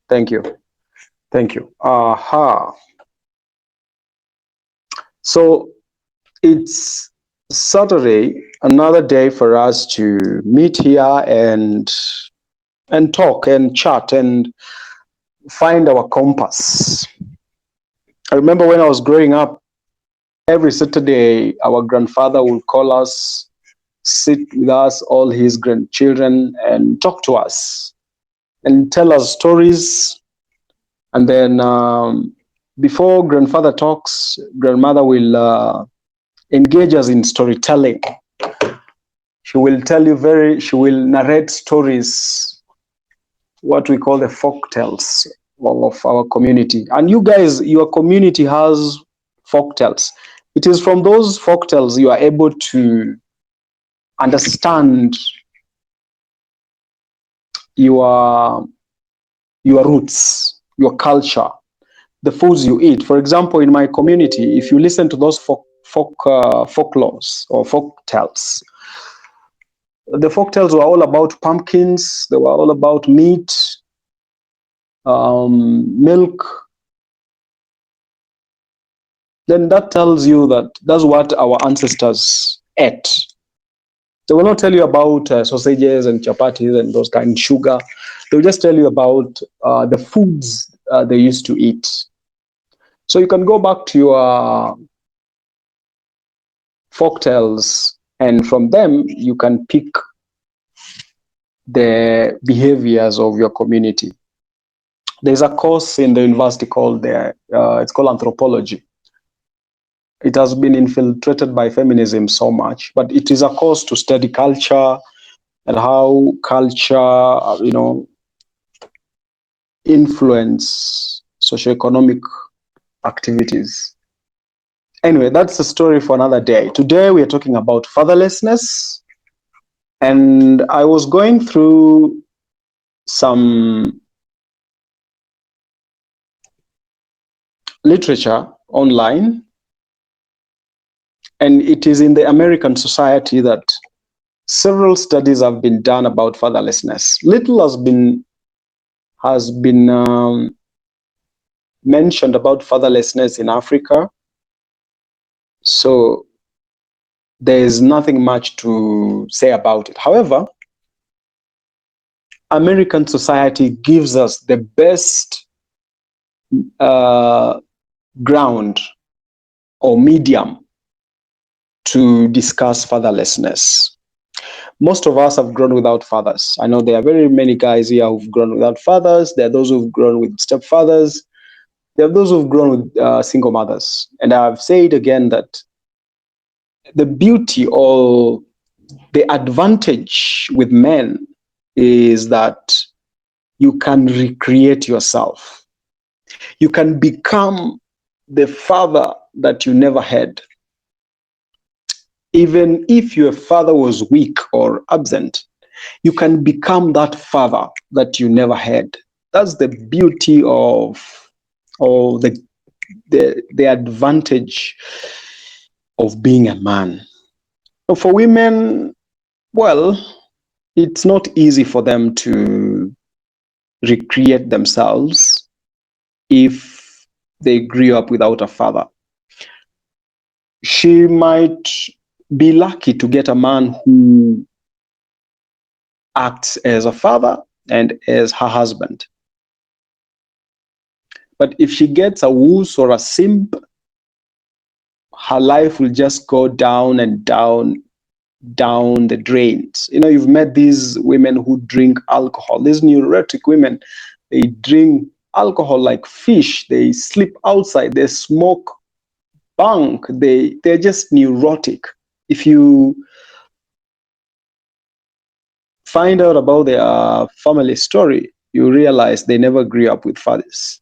Thank you. Thank you. Aha. So it's Saturday, another day for us to meet here and talk and chat and find our compass. I remember when I was growing up, every Saturday our grandfather would call us, sit with us, all his grandchildren, and talk to us and tell us stories. And then before grandfather talks, grandmother will engage us in storytelling. She will narrate stories, what we call the folk tales of our community. And you guys, your community has folk tales. It is from those folk tales you are able to understand your roots, your culture, the foods you eat. For example, in my community, if you listen to those folklores or folk tales, the folk tales were all about pumpkins. They were all about meat, milk. Then that tells you that that's what our ancestors ate. They will not tell you about sausages and chapatis and those kind of sugar. They will just tell you about the foods they used to eat. So you can go back to your folk tales, and from them you can pick the behaviors of your community. There's a course in the university called it's called anthropology. It has been infiltrated by feminism so much, but it is a course to study culture and how culture, influence socioeconomic activities. Anyway, that's a story for another day. Today we are talking about fatherlessness, and I was going through some literature online, and it is in the American society that several studies have been done about fatherlessness. Little has been mentioned about fatherlessness in Africa, so there is nothing much to say about it. However, American society gives us the best ground or medium to discuss fatherlessness. Most of us have grown without fathers. I know there are very many guys here who've grown without fathers. There are those who've grown with stepfathers. There are those who've grown with single mothers. And I've said again that the beauty or the advantage with men is that you can recreate yourself. You can become the father that you never had. Even if your father was weak or absent, you can become that father that you never had. That's the beauty of the advantage of being a man. For women, well, it's not easy for them to recreate themselves if they grew up without a father. She might be lucky to get a man who acts as a father and as her husband. But if she gets a woos or a simp, her life will just go down and down the drains. You've met these women who drink alcohol, these neurotic women. They drink alcohol like fish. They sleep outside. They smoke bunk. They're just neurotic. If you find out about their family story, you realize they never grew up with fathers.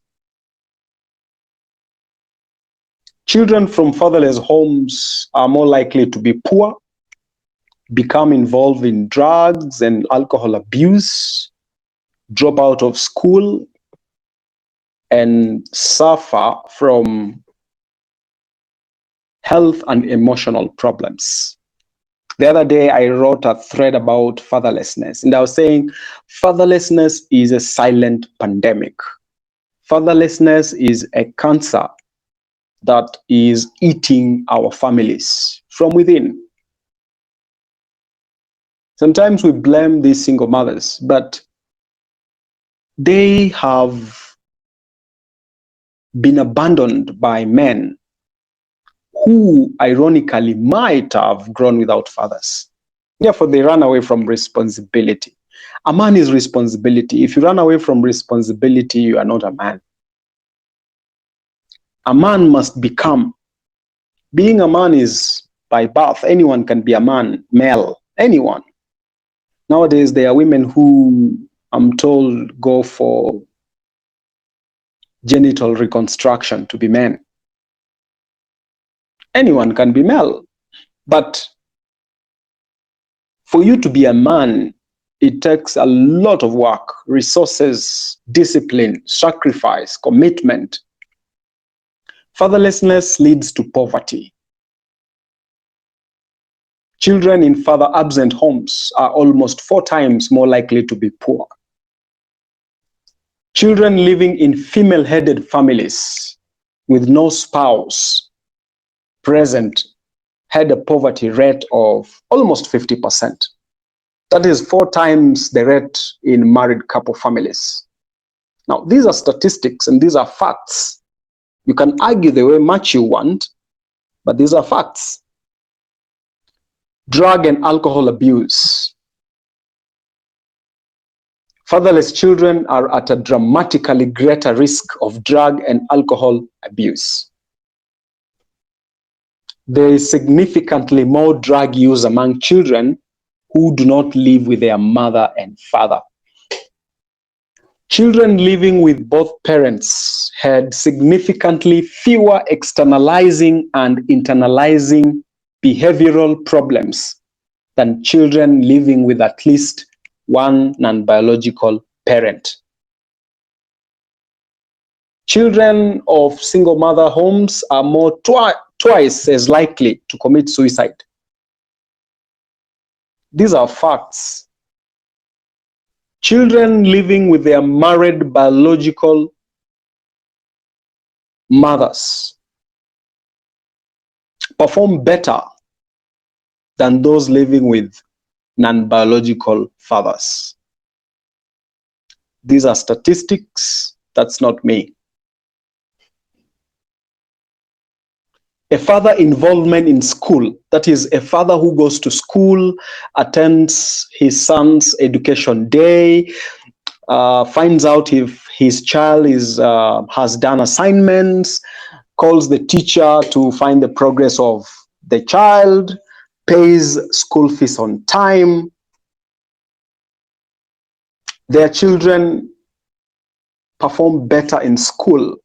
Children from fatherless homes are more likely to be poor, become involved in drugs and alcohol abuse, drop out of school, and suffer from health and emotional problems. The other day, I wrote a thread about fatherlessness, and I was saying fatherlessness is a silent pandemic. Fatherlessness is a cancer that is eating our families from within. Sometimes we blame these single mothers, but they have been abandoned by men who, ironically, might have grown without fathers. Therefore, they run away from responsibility. A man is responsibility. If you run away from responsibility, you are not a man. A man must become. Being a man is by birth. Anyone can be a man, male, anyone. Nowadays, there are women who, I'm told, go for genital reconstruction to be men. Anyone can be male. But for you to be a man, it takes a lot of work, resources, discipline, sacrifice, commitment. Fatherlessness leads to poverty. Children in father-absent homes are almost 4 times more likely to be poor. Children living in female-headed families with no spouse present had a poverty rate of almost 50%. That is 4 times the rate in married couple families. Now, these are statistics and these are facts. You can argue the way much you want, but these are facts. Drug and alcohol abuse. Fatherless children are at a dramatically greater risk of drug and alcohol abuse. There is significantly more drug use among children who do not live with their mother and father. Children living with both parents had significantly fewer externalizing and internalizing behavioral problems than children living with at least one non-biological parent. Children of single mother homes are more twice as likely to commit suicide. These are facts. Children living with their married biological mothers perform better than those living with non-biological fathers. These are statistics, that's not me. A father involvement in school, that is a father who goes to school, attends his son's education day, finds out if his child has done assignments, calls the teacher to find the progress of the child, pays school fees on time. Their children perform better in school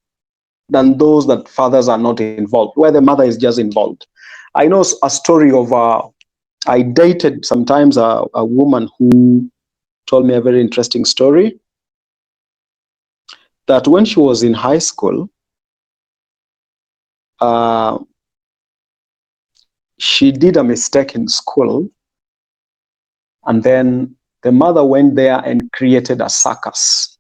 than those that fathers are not involved, where the mother is just involved. I know a story of, I dated sometimes a woman who told me a very interesting story, that when she was in high school, she did a mistake in school, and then the mother went there and created a circus.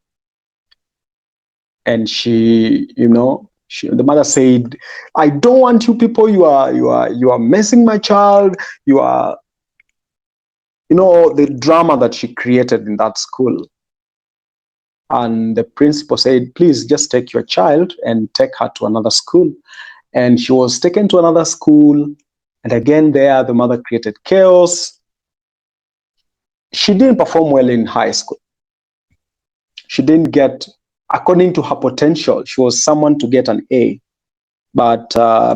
And the mother said, "I don't want you people, you are messing my child, you are," the drama that she created in that school. And the principal said, "Please just take your child and take her to another school." And she was taken to another school. And again, there, the mother created chaos. She didn't perform well in high school. She didn't get, according to her potential, she was someone to get an A. But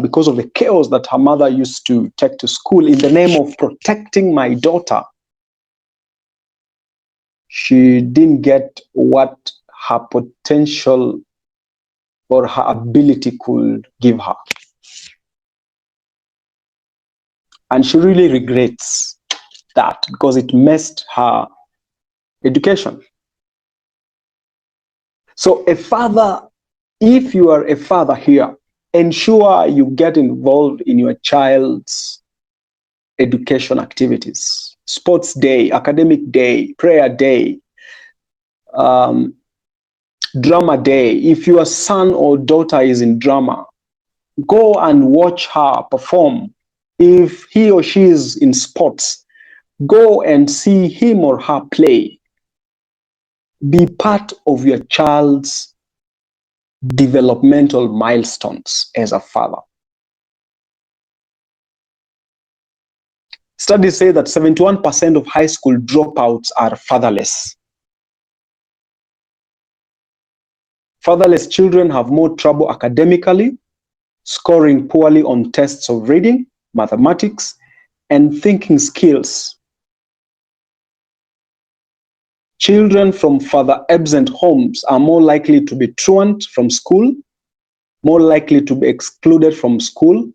because of the chaos that her mother used to take to school in the name of protecting my daughter, she didn't get what her potential or her ability could give her. And she really regrets that because it messed her education. So a father, if you are a father here, ensure you get involved in your child's education activities, sports day, academic day, prayer day, um, drama day. If your son or daughter is in drama, go and watch her perform. If he or she is in sports, go and see him or her play. Be part of your child's developmental milestones as a father. Studies say that 71% of high school dropouts are fatherless. Fatherless children have more trouble academically, scoring poorly on tests of reading, mathematics, and thinking skills. Children from father-absent homes are more likely to be truant from school, more likely to be excluded from school,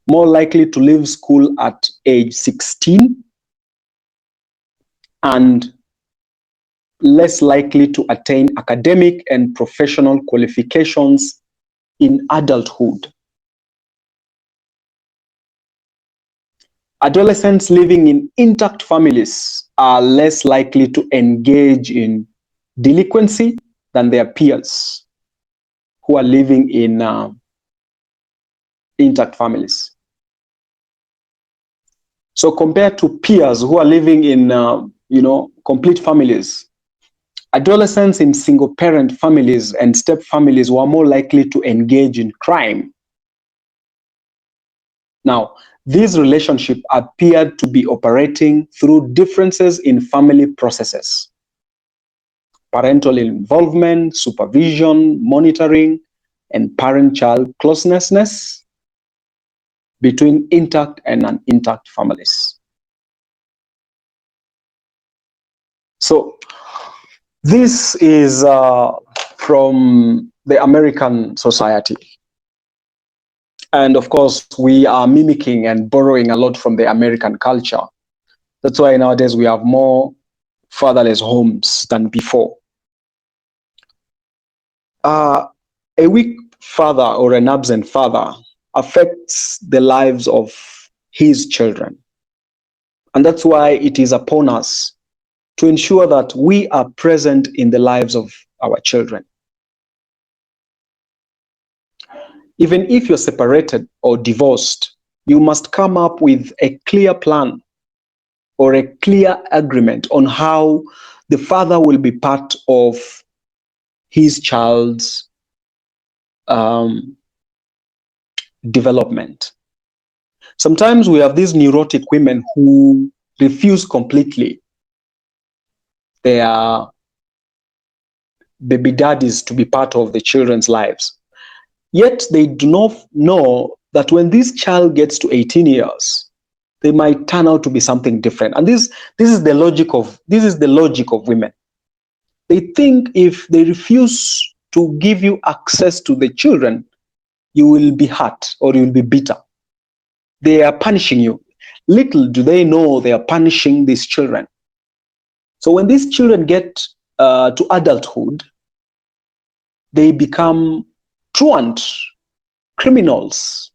more likely to leave school at age 16, and less likely to attain academic and professional qualifications in adulthood. Adolescents living in intact families are less likely to engage in delinquency than their peers who are living in intact families. So compared to peers who are living in complete families, adolescents in single-parent families and step families were more likely to engage in crime. Now, these relationships appeared to be operating through differences in family processes. Parental involvement, supervision, monitoring, and parent-child closeness between intact and non-intact families. So, this is from the American society. And of course, we are mimicking and borrowing a lot from the American culture. That's why nowadays we have more fatherless homes than before. A weak father or an absent father affects the lives of his children. And that's why it is upon us to ensure that we are present in the lives of our children. Even if you're separated or divorced, you must come up with a clear plan or a clear agreement on how the father will be part of his child's development. Sometimes we have these neurotic women who refuse completely their baby daddies to be part of the children's lives. Yet they do not know that when this child gets to 18 years, they might turn out to be something different. And this is the logic of women. They think if they refuse to give you access to the children, you will be hurt or you will be bitter. They are punishing you. Little do they know they are punishing these children. So when these children get to adulthood, they become truant, criminals.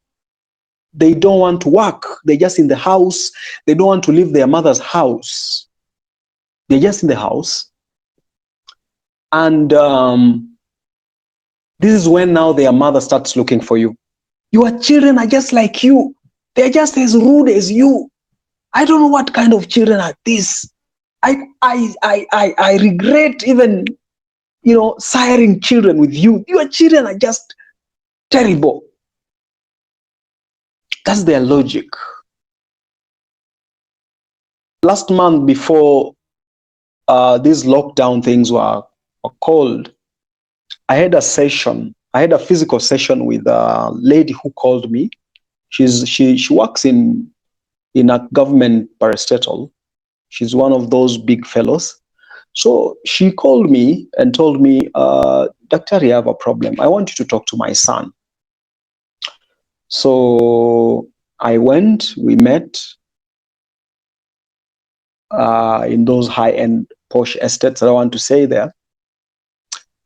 They don't want to work. They're just in the house. They don't want to leave their mother's house. They're just in the house. And this is when now their mother starts looking for you. Your children are just like you. They're just as rude as you. I don't know what kind of children are these. I regret even, siring children with you. Your children are just terrible. That's their logic. Last month, before these lockdown things were called, I had a session. I had a physical session with a lady who called me. She works in a government parastatal. She's one of those big fellows. So she called me and told me, Doctor, I have a problem. I want you to talk to my son. So I went, we met in those high-end posh estates, I don't want to say there.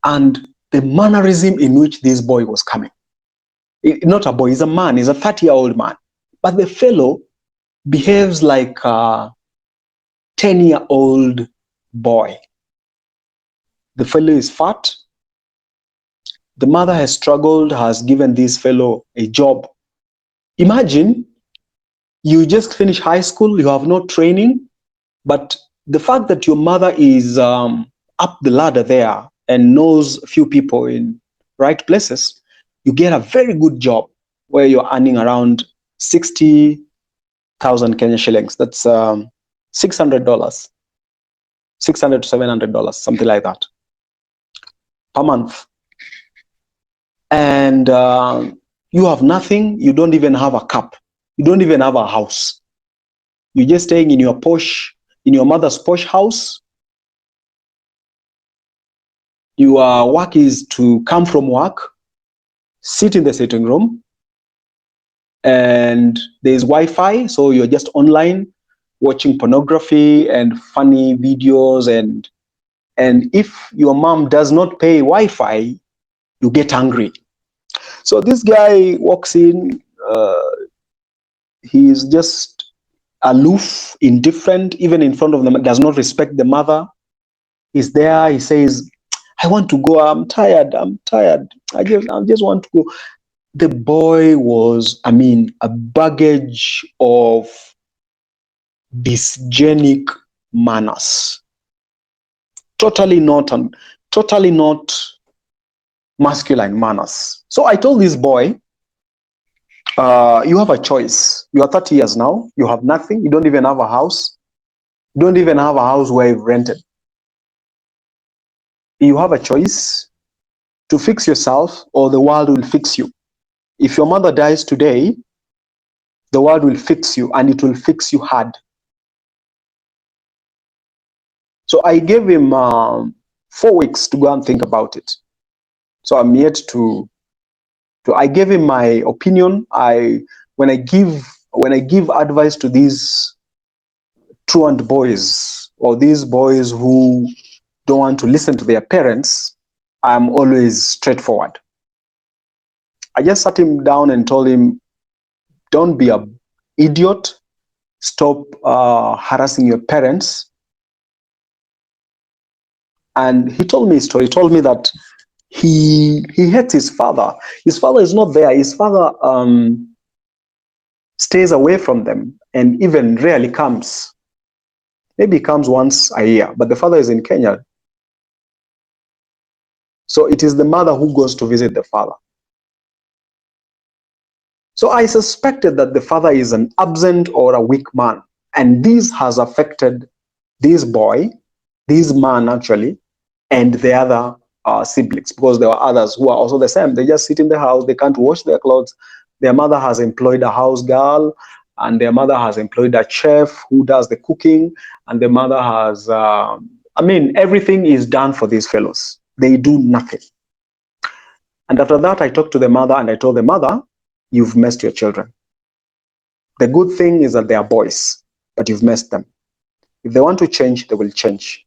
And the mannerism in which this boy was coming, not a boy, he's a man, he's a 30-year-old man. But the fellow behaves like a 10-year-old boy. The fellow is fat. The mother has struggled, has given this fellow a job. Imagine you just finish high school, you have no training, but the fact that your mother is up the ladder there and knows a few people in right places, you get a very good job where you're earning around 60,000 Kenya shillings. That's $600, 600 to $700, something like that per month. And you have nothing. You don't even have a cup. You don't even have a house. You're just staying in your mother's posh house. Your work is to come from work, sit in the sitting room, and there's Wi-Fi, so you're just online watching pornography and funny videos, and if your mom does not pay Wi-Fi, you get angry. So this guy walks in, he's just aloof, indifferent, even in front of them, does not respect the mother. He's there, he says, I want to go, I'm tired, I just want to go. The boy was, a baggage of dysgenic manners. Totally not masculine manners. So I told this boy, you have a choice. You are 30 years now. You have nothing. You don't even have a house. You don't even have a house where you've rented. You have a choice to fix yourself, or the world will fix you. If your mother dies today, the world will fix you, and it will fix you hard. So I gave him 4 weeks to go and think about it. So I'm yet to I gave him my opinion. When I give advice to these truant boys, or these boys who don't want to listen to their parents, I'm always straightforward. I just sat him down and told him, don't be an idiot. Stop harassing your parents. And he told me a story. He told me that he hates his father. His father is not there. His father stays away from them and even rarely comes. Maybe he comes once a year, but the father is in Kenya. So it is the mother who goes to visit the father. So I suspected that the father is an absent or a weak man. And this has affected this boy, this man actually, and the other siblings, because there are others who are also the same. They just sit in the house, they can't wash their clothes. Their mother has employed a house girl, and their mother has employed a chef who does the cooking, and the mother has, everything is done for these fellows. They do nothing. And after that, I talked to the mother and I told the mother, you've messed your children. The good thing is that they are boys, but you've messed them. If they want to change, they will change.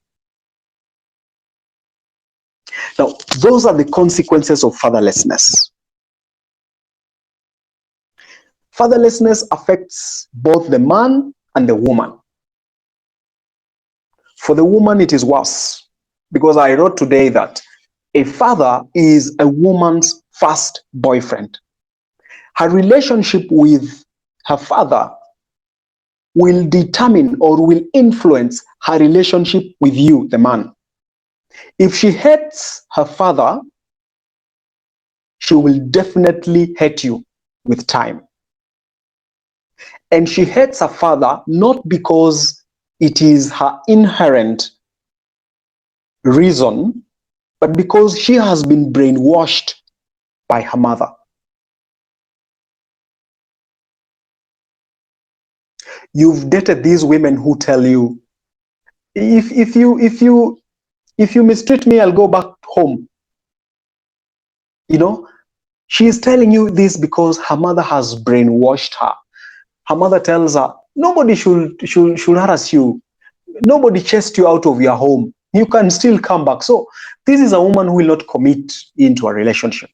Now, those are the consequences of fatherlessness. Fatherlessness affects both the man and the woman. For the woman, it is worse, because I wrote today that a father is a woman's first boyfriend. Her relationship with her father will determine or will influence her relationship with you, the man. If she hates her father, she will definitely hate you with time. And she hates her father not because it is her inherent reason, but because she has been brainwashed by her mother. You've dated these women who tell you, if you mistreat me, I'll go back home. You know, she is telling you this because her mother has brainwashed her. Her mother tells her, nobody should harass you. Nobody chased you out of your home. You can still come back. So this is a woman who will not commit into a relationship.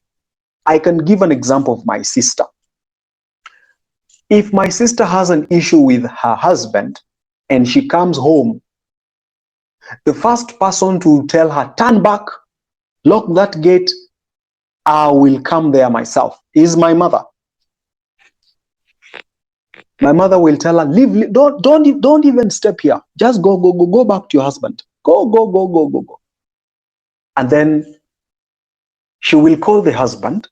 I can give an example of my sister. If my sister has an issue with her husband and she comes home, the first person to tell her, turn back, lock that gate, I will come there myself, is my mother. My mother will tell her, leave, don't even step here. Just go back to your husband. Go. And then she will call the husband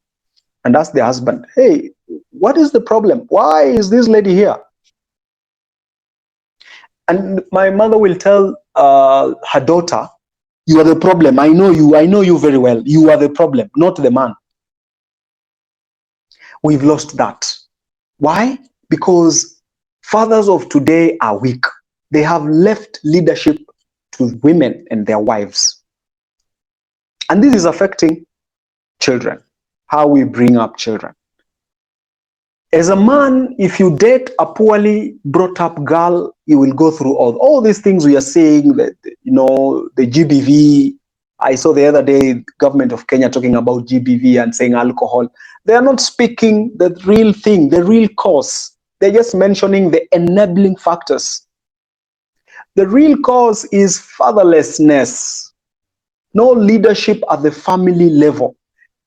and ask the husband, hey, what is the problem? Why is this lady here? And my mother will tell her daughter, you are the problem. I know you very well. You are the problem, not the man. We've lost that. Why? Because fathers of today are weak. They have left leadership to women and their wives. And this is affecting children, how we bring up children. As a man, if you date a poorly brought up girl, you will go through all these things we are saying, that, the GBV. I saw the other day, government of Kenya talking about GBV and saying alcohol. They are not speaking the real thing, the real cause. They're just mentioning the enabling factors. The real cause is fatherlessness. No leadership at the family level.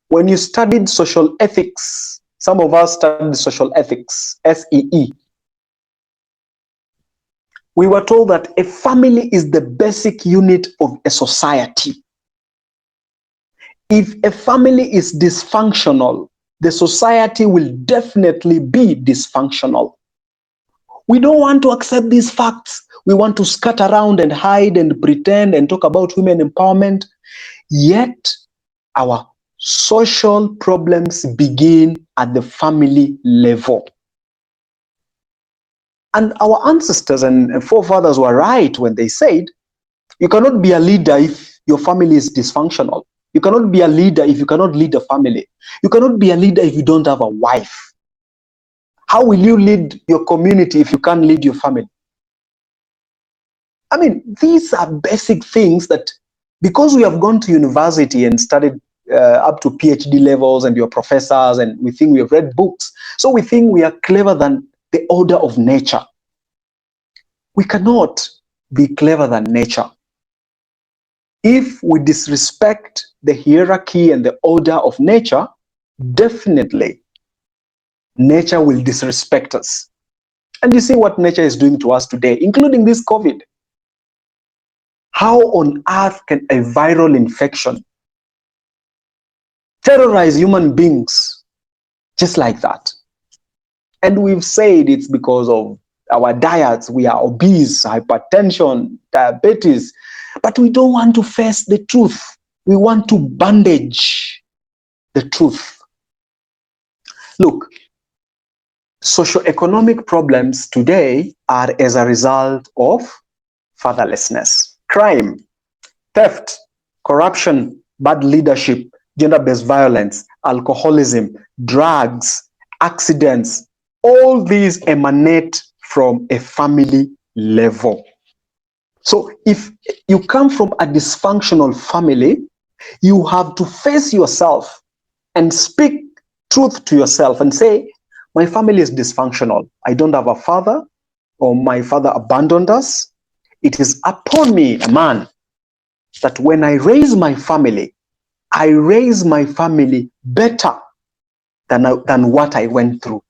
When you studied social ethics, some of us studied social ethics, SEE. We were told that a family is the basic unit of a society. If a family is dysfunctional, the society will definitely be dysfunctional. We don't want to accept these facts. We want to scatter around and hide and pretend and talk about women empowerment. Yet, our social problems begin at the family level. And our ancestors and forefathers were right when they said, you cannot be a leader if your family is dysfunctional. You cannot be a leader if you cannot lead a family. You cannot be a leader if you don't have a wife. How will you lead your community if you can't lead your family? I mean, these are basic things that, because we have gone to university and studied up to PhD levels and we are professors and we think we have read books, so we think we are clever than the order of nature. We cannot be clever than nature. If we disrespect the hierarchy and the order of nature, definitely nature will disrespect us. And you see what nature is doing to us today, including this COVID. How on earth can a viral infection terrorize human beings just like that? And we've said it's because of our diets. We are obese, hypertension, diabetes, but we don't want to face the truth. We want to bandage the truth. Look, socioeconomic problems today are as a result of fatherlessness, crime, theft, corruption, bad leadership, gender-based violence, alcoholism, drugs, accidents. All these emanate from a family level. So if you come from a dysfunctional family, you have to face yourself and speak truth to yourself and say, my family is dysfunctional. I don't have a father, or my father abandoned us. It is upon me, a man, that when I raise my family, I raise my family better than what I went through.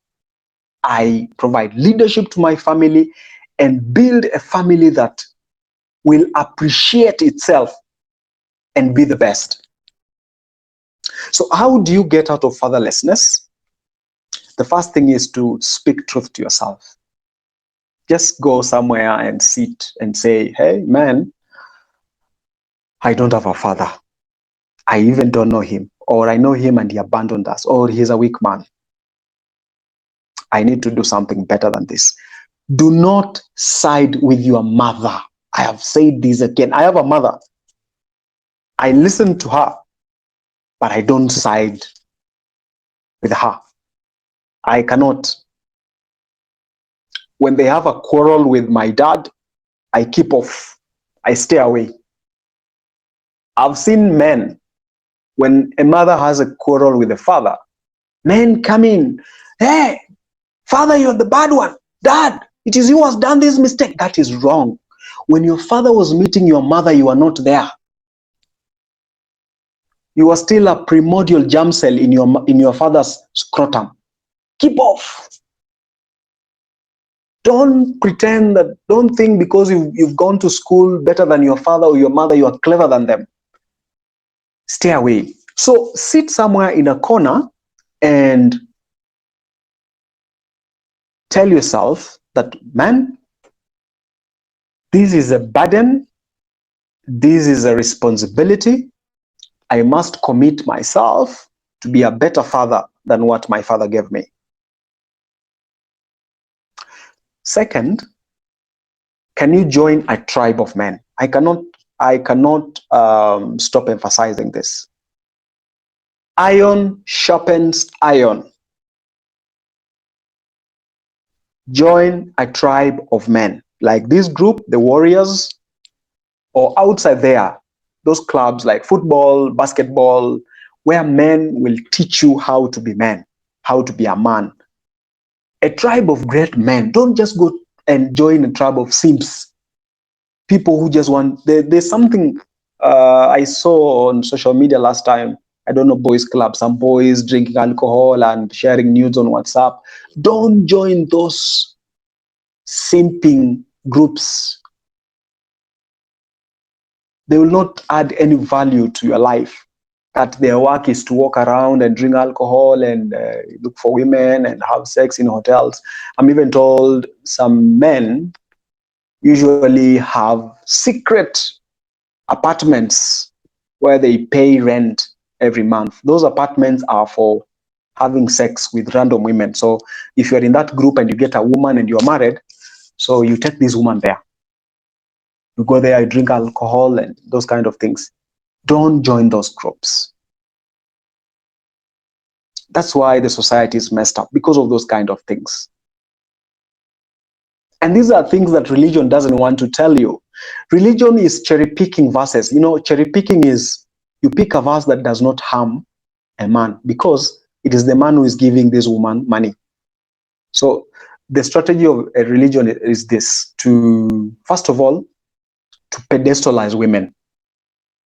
I provide leadership to my family and build a family that will appreciate itself and be the best. So how do you get out of fatherlessness? The first thing is to speak truth to yourself. Just go somewhere and sit and say, hey, man, I don't have a father. I even don't know him. Or I know him and he abandoned us. Or he's a weak man. I need to do something better than this. Do not side with your mother. I have said this again. I have a mother. I listen to her, but I don't side with her. I cannot. When they have a quarrel with my dad, I keep off. I stay away. I've seen men, when a mother has a quarrel with a father, men come in, hey, Father, you're the bad one. Dad, it is you who has done this mistake. That is wrong. When your father was meeting your mother, you are not there. You are still a primordial germ cell in your father's scrotum. Keep off. Don't pretend that, don't think because you've gone to school better than your father or your mother, you are clever than them. Stay away. So sit somewhere in a corner and tell yourself that, man, this is a burden. This is a responsibility. I must commit myself to be a better father than what my father gave me. Second, can you join a tribe of men? I cannot stop emphasizing this. Iron sharpens iron. Join a tribe of men. Like this group, the Warriors, or outside there, those clubs like football, basketball, where men will teach you how to be men, how to be a man. A tribe of great men. Don't just go and join a tribe of simps. People who just want, there's something I saw on social media last time. I don't know, boys club, some boys drinking alcohol and sharing nudes on WhatsApp. Don't join those simping groups. They will not add any value to your life. That their work is to walk around and drink alcohol and look for women and have sex in hotels. I'm even told some men usually have secret apartments where they pay rent every month. Those apartments are for having sex with random women. So if you're in that group and you get a woman and you're married, so you take this woman there. You go there, you drink alcohol and those kind of things. Don't join those groups. That's why the society is messed up, because of those kind of things. And these are things that religion doesn't want to tell you. Religion is cherry-picking verses. You know, cherry-picking is you pick a verse that does not harm a man because it is the man who is giving this woman money. So the strategy of a religion is this, to, first of all, to pedestalize women,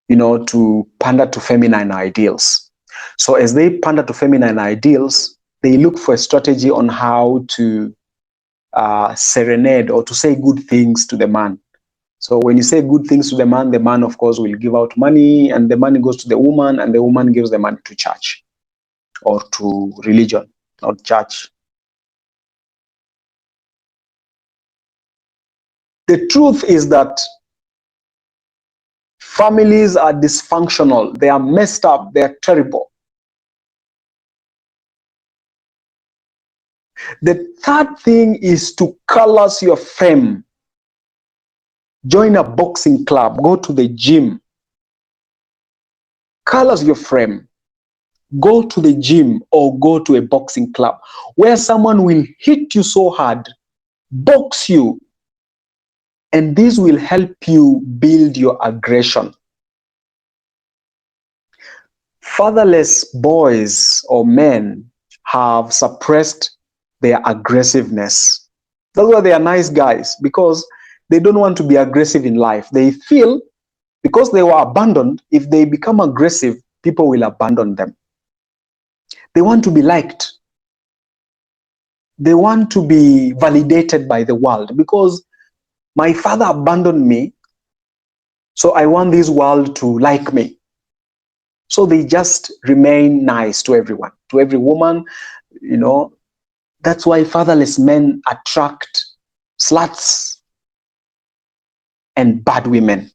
you know, to pander to feminine ideals. So as they pander to feminine ideals, they look for a strategy on how to serenade or to say good things to the man. So when you say good things to the man, of course, will give out money, and the money goes to the woman, and the woman gives the money to church or to religion, not church. The truth is that families are dysfunctional. They are messed up. They are terrible. The third thing is to colors your frame. Join a boxing club. Go to the gym. Colors your frame. Go to the gym or go to a boxing club where someone will hit you so hard, box you, and this will help you build your aggression. Fatherless boys or men have suppressed their aggressiveness. That's why they are nice guys, because they don't want to be aggressive in life. They feel because they were abandoned, if they become aggressive, people will abandon them. They want to be liked. They want to be validated by the world, because my father abandoned me, so I want this world to like me. So they just remain nice to everyone, to every woman, you know. That's why fatherless men attract sluts and bad women.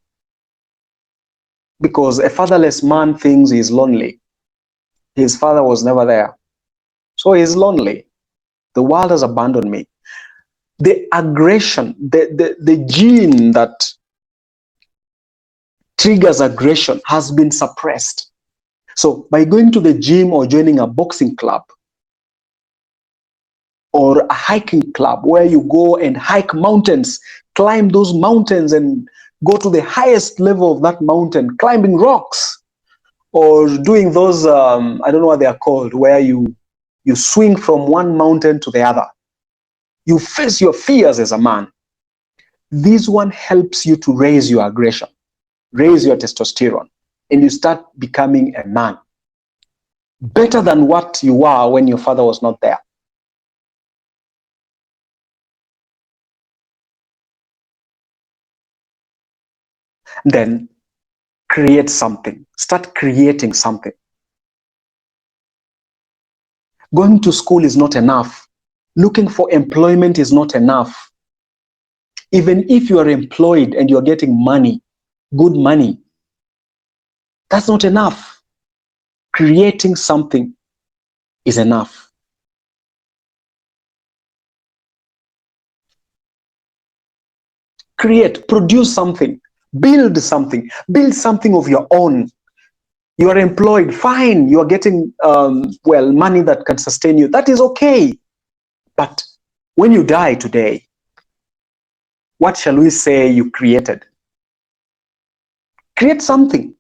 Because a fatherless man thinks he's lonely. His father was never there. So he's lonely. The world has abandoned me. The aggression, the gene that triggers aggression has been suppressed. So by going to the gym or joining a boxing club or a hiking club where you go and hike mountains, climb those mountains and go to the highest level of that mountain, climbing rocks, or doing those, I don't know what they are called, where you swing from one mountain to the other. You face your fears as a man. This one helps you to raise your aggression, raise your testosterone, and you start becoming a man. Better than what you were when your father was not there. Then create something. Start creating something. Going to school is not enough. Looking for employment is not enough. Even if you are employed and you're getting money, good money, that's not enough. Creating something is enough. Create, produce something, build something of your own. You are employed, fine, you are getting, well, money that can sustain you. That is okay. But when you die today, what shall we say you created? Create something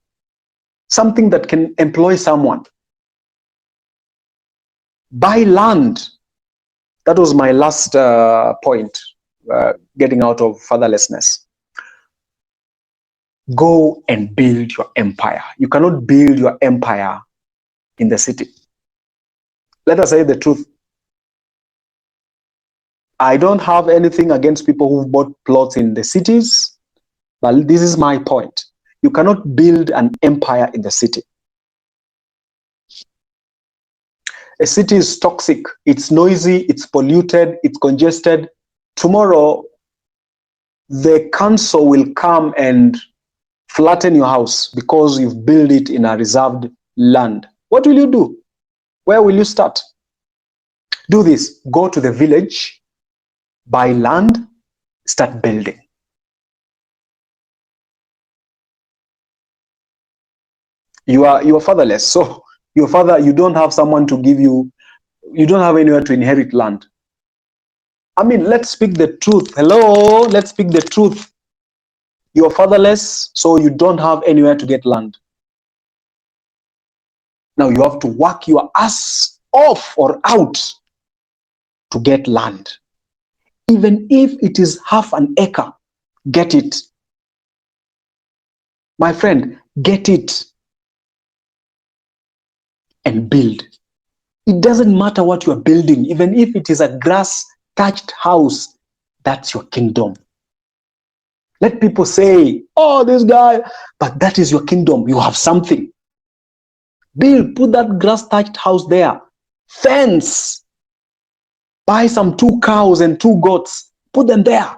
that can employ someone. Buy land. That was my last point, getting out of fatherlessness. Go and build your empire. You cannot build your empire in the city. Let us say the truth. I don't have anything against people who've bought plots in the cities, but this is my point. You cannot build an empire in the city. A city is toxic, it's noisy, it's polluted, it's congested. Tomorrow, the council will come and flatten your house because you've built it in a reserved land. What will you do? Where will you start? Do this. Go to the village, buy land, start building. You are fatherless, so your father, you don't have someone to give you, you don't have anywhere to inherit land. I mean, let's speak the truth. Hello, let's speak the truth. You're fatherless, so you don't have anywhere to get land. Now you have to work your ass off or out to get land. Even if it is half an acre, get it. My friend, get it and build. It doesn't matter what you're building, even if it is a grass-thatched house, that's your kingdom. Let people say, oh, this guy, but that is your kingdom. You have something. Build, put that grass-thatched house there. Fence. Buy some 2 cows and 2 goats. Put them there.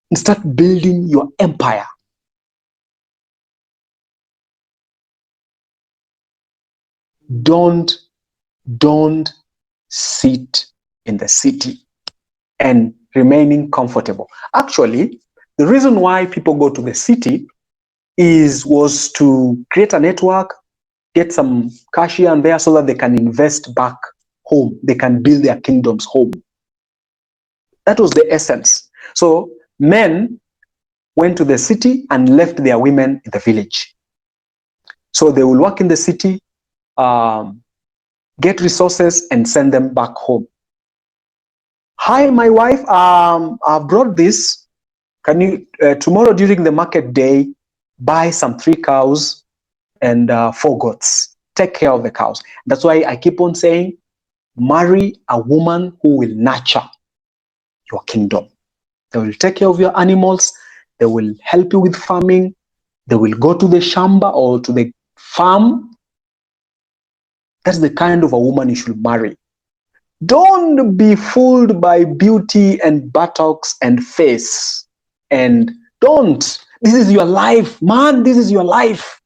And start building your empire. Don't sit in the city and remaining comfortable. Actually, the reason why people go to the city was to create a network, get some cash here and there so that they can invest back home. They can build their kingdoms home. That was the essence. So men went to the city and left their women in the village. So they will work in the city, get resources and send them back home. Hi, my wife, I've brought this. Can you, tomorrow during the market day, buy some 3 cows and 4 goats. Take care of the cows. That's why I keep on saying, marry a woman who will nurture your kingdom. They will take care of your animals. They will help you with farming. They will go to the shamba or to the farm. That's the kind of a woman you should marry. Don't be fooled by beauty and buttocks and face. And don't. This is your life, man. This is your life.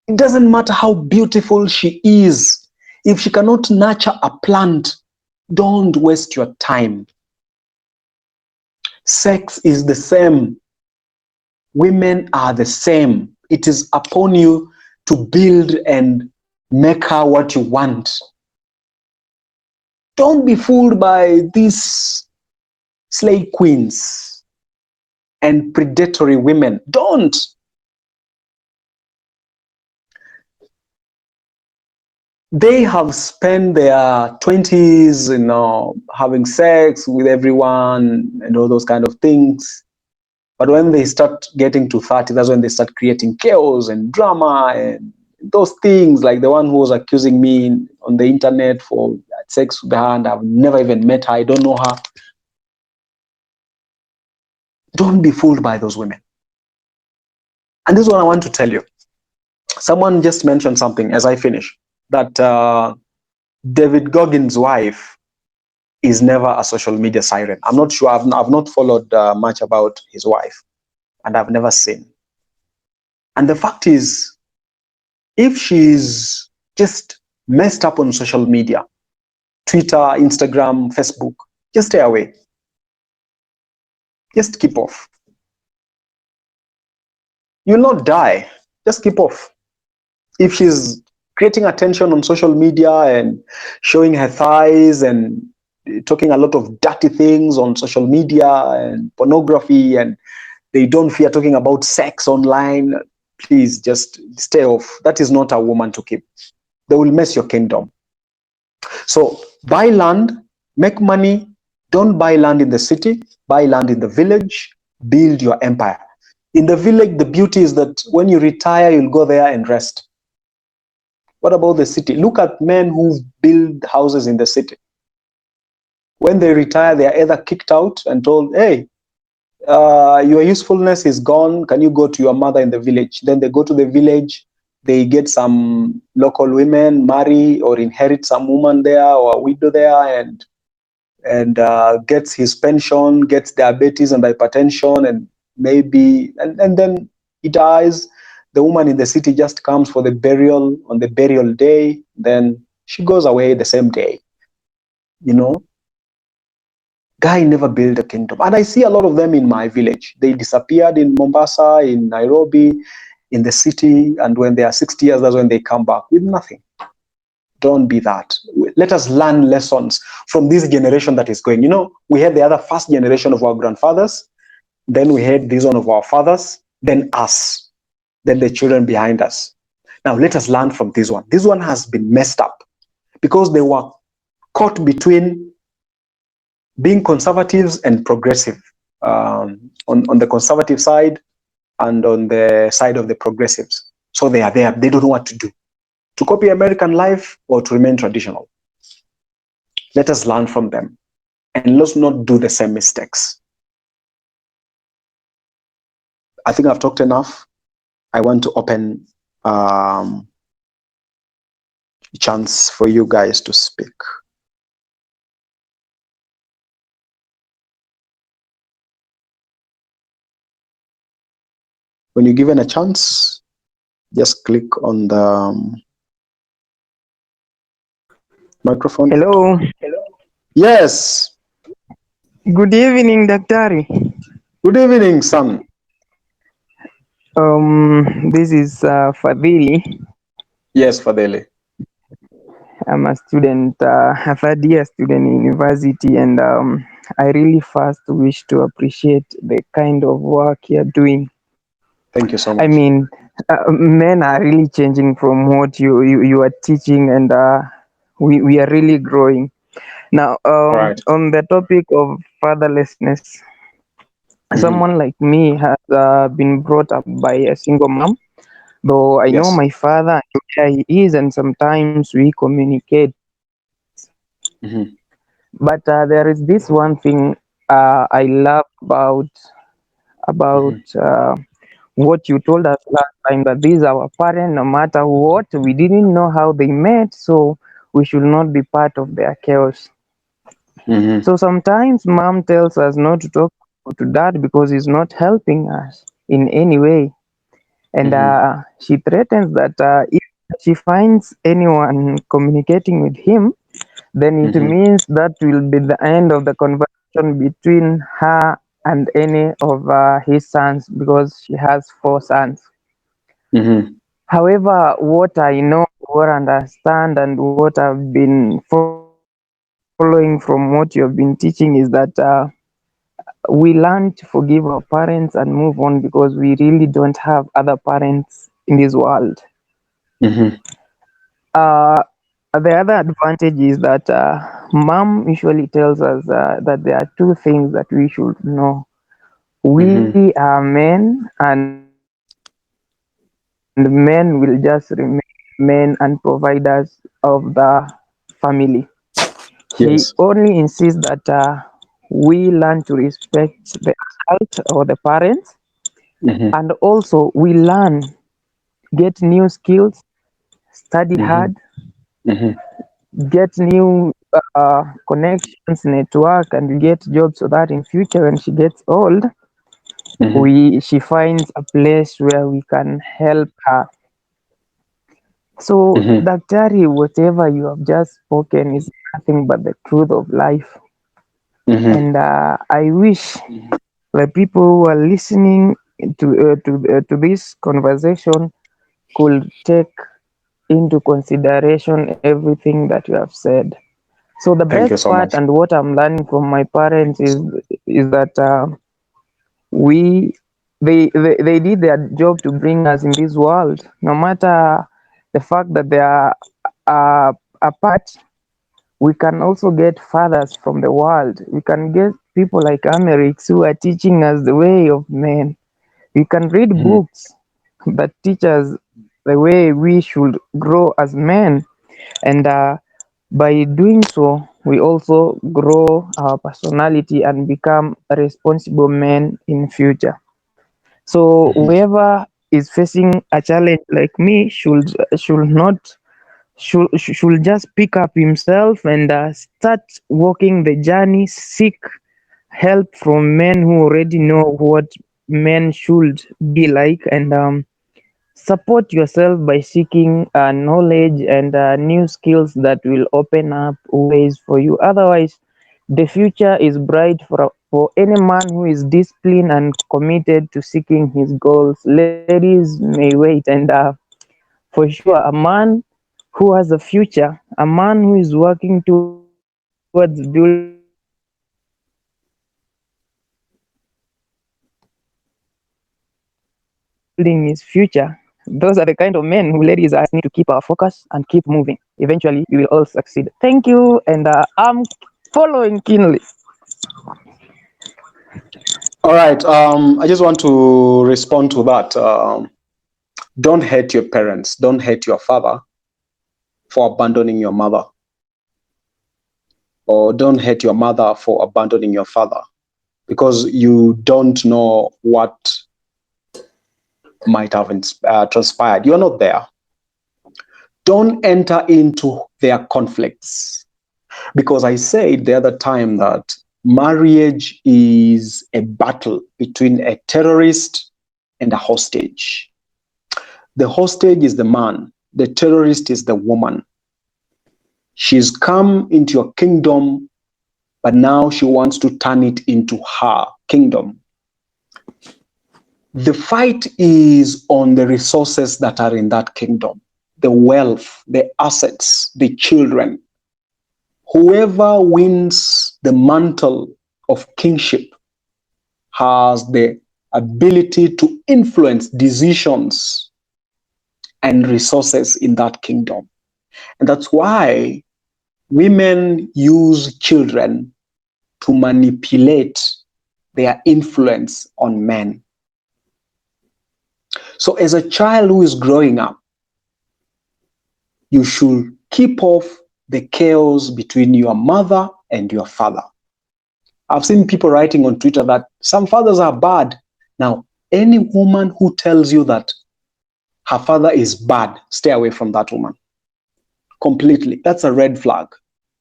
It doesn't matter how beautiful she is. If she cannot nurture a plant, don't waste your time. Sex is the same. Women are the same. It is upon you to build and make her what you want. Don't be fooled by these slave queens and predatory women. Don't. they have spent their 20s, having sex with everyone and all those kind of things. But when they start getting to 30, that's when they start creating chaos and drama and those things, like the one who was accusing me on the internet for sex with her, and I've never even met her, I don't know her. Don't be fooled by those women. And this is what I want to tell you. Someone just mentioned something as I finish, that David Goggins' wife is never a social media siren. I'm not sure. I've not followed much about his wife, and I've never seen. And the fact is, if she's just messed up on social media, Twitter, Instagram, Facebook, just stay away. Just keep off. You'll not die. Just keep off. If she's creating attention on social media and showing her thighs and talking a lot of dirty things on social media and pornography, and they don't fear talking about sex online, please just stay off. That is not a woman to keep. They will mess your kingdom. So buy land, make money. Don't buy land in the city, buy land in the village, build your empire. In the village, the beauty is that when you retire, you'll go there and rest. What about the city? Look at men who build houses in the city. When they retire, they are either kicked out and told, hey, your usefulness is gone. Can you go to your mother in the village? Then they go to the village. They get some local women, marry or inherit some woman there or a widow there, and gets his pension, gets diabetes and hypertension, and maybe and then he dies. The woman in the city just comes for the burial on the burial day. Then she goes away the same day. You know, guy never built a kingdom. And I see a lot of them in my village. They disappeared in Mombasa, in Nairobi, in the city, and when they are 60 years, that's when they come back with nothing. Don't be that. Let us learn lessons from this generation that is going. We had the other first generation of our grandfathers, then we had this one of our fathers, then us, then the children behind us. Now let us learn from this one. This one has been messed up because they were caught between being conservatives and progressive, on the conservative side and on the side of the progressives. So they are there. They don't know what to do. To copy American life or to remain traditional. Let us learn from them. And let's not do the same mistakes. I think I've talked enough. I want to open a chance for you guys to speak. When you're given a chance, just click on the microphone. Hello. Yes. Good evening, Daktari. Good evening, son. This is Fadhili. Yes, Fadele. I'm a student, a third year student in university, and I really first wish to appreciate the kind of work you're doing. Thank you so I much. mean, men are really changing from what you are teaching, and we are really growing. Now, All right. on the topic of fatherlessness, Mm-hmm. someone like me has been brought up by a single mom. Though I know Yes. my father where he is, and sometimes we communicate. Mm-hmm. But there is this one thing I love about Mm-hmm. what you told us last time, that these are our parents. No matter what, we didn't know how they met, so we should not be part of their chaos. Mm-hmm. So sometimes mom tells us not to talk to dad because he's not helping us in any way, and Mm-hmm. she threatens that if she finds anyone communicating with him, then it Mm-hmm. means that will be the end of the conversation between her and any of his sons, because she has four sons. Mm-hmm. However, what I know, what I understand, and what I've been following from what you have been teaching is that we learn to forgive our parents and move on, because we really don't have other parents in this world. Mm-hmm. Uh, The other advantage is that mom usually tells us that there are two things that we should know. We Mm-hmm. are men, and men will just remain men and providers of the family. She only insists that Yes. we learn to respect the adult or the parents, and also Mm-hmm. we learn, get new skills, study hard, Mm-hmm. Mm-hmm. get new connections, network, and we get jobs so that in future when she gets old, Mm-hmm. we she finds a place where we can help her. So, Mm-hmm. Daktari, whatever you have just spoken is nothing but the truth of life. Mm-hmm. And I wish the people who are listening to this conversation could take into consideration everything that you have said. So the Thank best you so part much. and what I'm learning from my parents is that we they did their job to bring us in this world. No matter the fact that they are apart, we can also get fathers from the world. We can get people like Amerix who are teaching us the way of men. We can read Mm-hmm. books that teach us the way we should grow as men, and by doing so, we also grow our personality and become responsible men in future. So Mm-hmm. whoever is facing a challenge like me should not should just pick up himself and start walking the journey, seek help from men who already know what men should be like, and support yourself by seeking knowledge and new skills that will open up ways for you. Otherwise, the future is bright for any man who is disciplined and committed to seeking his goals. Ladies may wait, and for sure, a man who has a future, a man who is working towards building his future, a man who is building his future. Those are the kind of men who ladies just need to keep our focus and keep moving. Eventually, we will all succeed. Thank you, and I'm following keenly. All right. I just want to respond to that. Don't hate your parents. Don't hate your father for abandoning your mother, or don't hate your mother for abandoning your father, because you don't know what might have transpired. You're not there. Don't enter into their conflicts, because I said the other time that marriage is a battle between a terrorist and a hostage. The hostage is the man, the terrorist is the woman. She's come into your kingdom, but now she wants to turn it into her kingdom. The fight is on the resources that are in that kingdom, the wealth, the assets, the children. Whoever wins the mantle of kingship has the ability to influence decisions and resources in that kingdom. And that's why women use children to manipulate their influence on men. So, as a child who is growing up, you should keep off the chaos between your mother and your father. I've seen people writing on Twitter that some fathers are bad. Now, any woman who tells you that her father is bad, stay away from that woman completely. That's a red flag.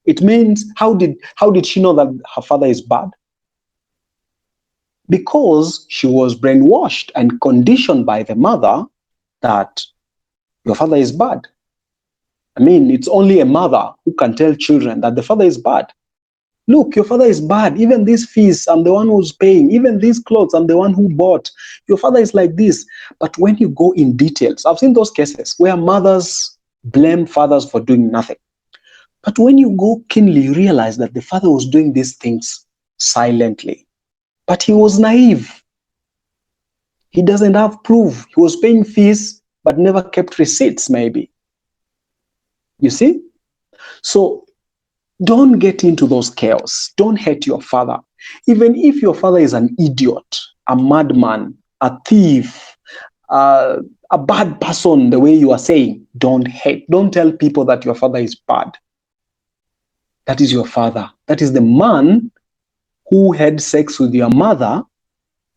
It means how did she know that her father is bad? Because she was brainwashed and conditioned by the mother that your father is bad. I mean, it's only a mother who can tell children that the father is bad. Look, your father is bad. Even these fees, I'm the one who's paying. Even these clothes, I'm the one who bought. Your father is like this. But when you go in details, I've seen those cases where mothers blame fathers for doing nothing. But when you go keenly, you realize that the father was doing these things silently. But he was naive. He doesn't have proof. He was paying fees, but never kept receipts, maybe. You see? So don't get into those chaos. Don't hate your father. Even if your father is an idiot, a madman, a thief, a bad person, the way you are saying, don't hate. Don't tell people that your father is bad. That is your father. That is the man who had sex with your mother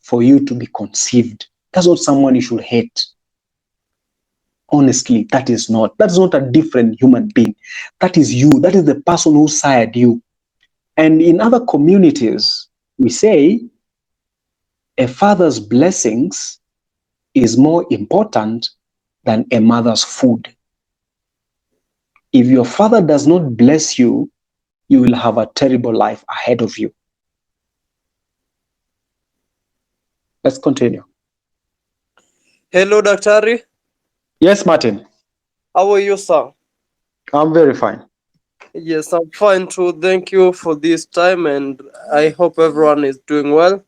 for you to be conceived. That's not someone you should hate. Honestly, that is not. That is not a different human being. That is you. That is the person who sired you. And in other communities, we say a father's blessings is more important than a mother's food. If your father does not bless you, you will have a terrible life ahead of you. Let's continue. Hello, Daktari. Yes, Martin. How are you, sir? I'm very fine. Yes, I'm fine too. Thank you for this time, and I hope everyone is doing well.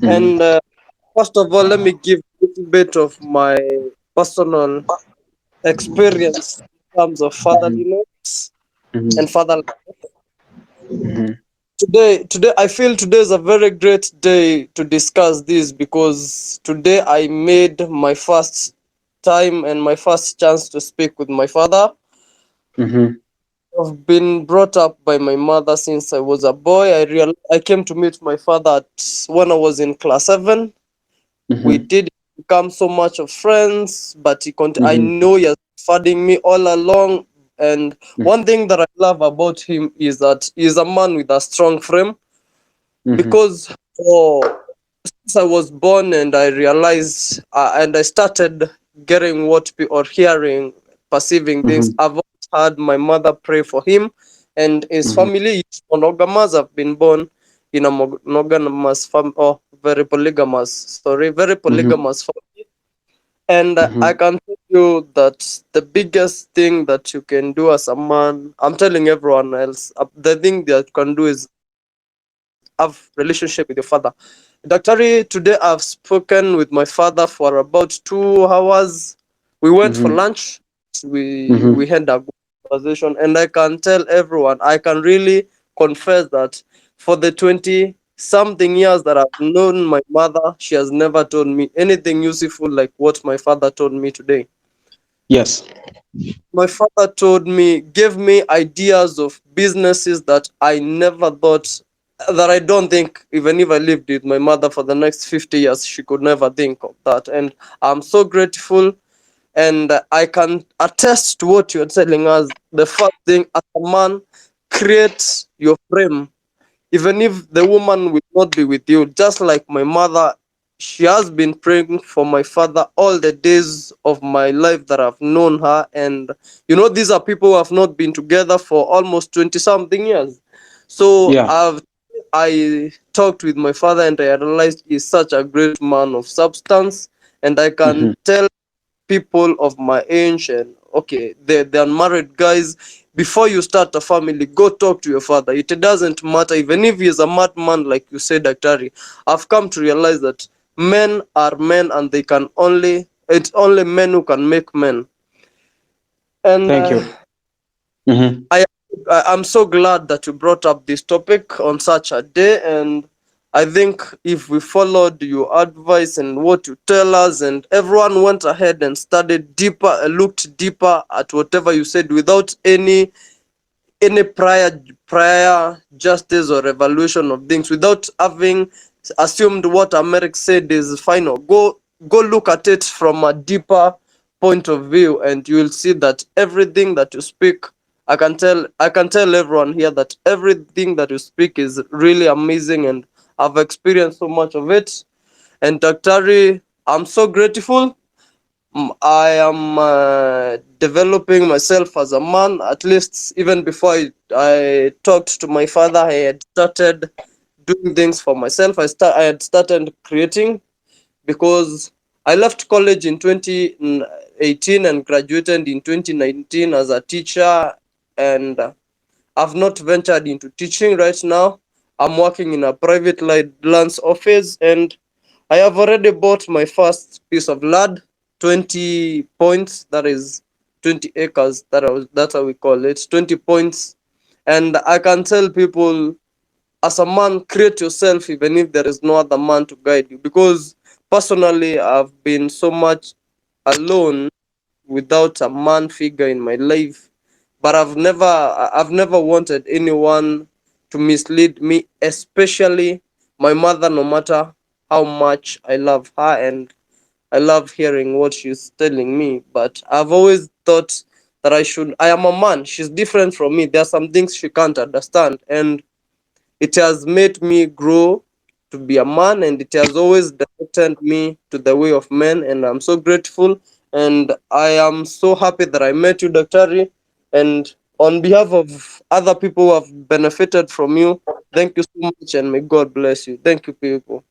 Mhm. And first of all, let me give a little bit of my personal experience in terms of Mhm. fatherliness and Mhm. father. Mhm. Today, I feel today is a very great day to discuss this because today I made my first time and my first chance to speak with my father. Mhm. I've been brought up by my mother since I was a boy. I came to meet my father when I was in class 7. We Mhm. did become so much of friends, but I Mhm. know he has been finding me all along. And one thing that I love about him is that he's a man with a strong frame Mhm. because since I was born and I realized and I started getting or hearing, perceiving things, Mhm. I've always had my mother pray for him and his Mhm. family is monogamous. I've been born in a monogamous very polygamous, sorry, very Mhm. polygamous family. And I Mhm. can tell you that the biggest thing that you can do as a man, I'm telling everyone else, the thing that you can do is have relationship with your father. Daktari, today I've spoken with my father for about 2 hours. We went for Mhm. lunch. We Mhm. had a good conversation, and I can tell everyone, I can really confess that for the 20 something years that I've known my mother, she has never told me anything useful like what my father told me today. Yes. My father gave me ideas of businesses that I never thought, that I don't think, even if I lived with my mother for the next 50 years, she could never think of that. And I'm so grateful. And I can attest to what you're telling us. The first thing, as a man, create your frame, even if the woman will not be with you. Just like my mother, she has been praying for my father all the days of my life that I've known her. And these are people who have not been together for almost 20 something years. So Yeah. I talked with my father and I realized he's such a great man of substance. And I can Mhm. tell people of my age and okay, the unmarried guys, before you start a family, go talk to your father. It doesn't matter, even if he's a madman, like you said, Daktari. I've come to realize that men are men and it's only men who can make men. And Thank you. Mhm. I I'm so glad that you brought up this topic on such a day, and I think if we followed your advice and what you tell us, and everyone went ahead and studied deeper, looked deeper at whatever you said without any prior justice or evaluation of things, without having assumed what Amerix said is final. Go look at it from a deeper point of view, and you will see that everything that you speak, I can tell everyone here that everything that you speak is really amazing, and I've experienced so much of it. And Daktari, I'm so grateful. I am developing myself as a man. At least even before I talked to my father, I had started doing things for myself. I had started creating because I left college in 2018 and graduated in 2019 as a teacher, and I've not ventured into teaching right now. I'm working in a private lands office, and I have already bought my first piece of land, 20 points, that is 20 acres. That's how we call it, 20 points. And I can tell people, as a man, create yourself even if there is no other man to guide you. Because personally, I've been so much alone without a man figure in my life. But I've never wanted anyone to mislead me, especially my mother, no matter how much I love her and I love hearing what she's telling me. But I've always thought that I am a man. She's different from me. There are some things she can't understand. And it has made me grow to be a man, and it has always directed me to the way of men. And I'm so grateful. And I am so happy that I met you, Daktari. And on behalf of other people who have benefited from you, thank you so much, and may God bless you. Thank you, people.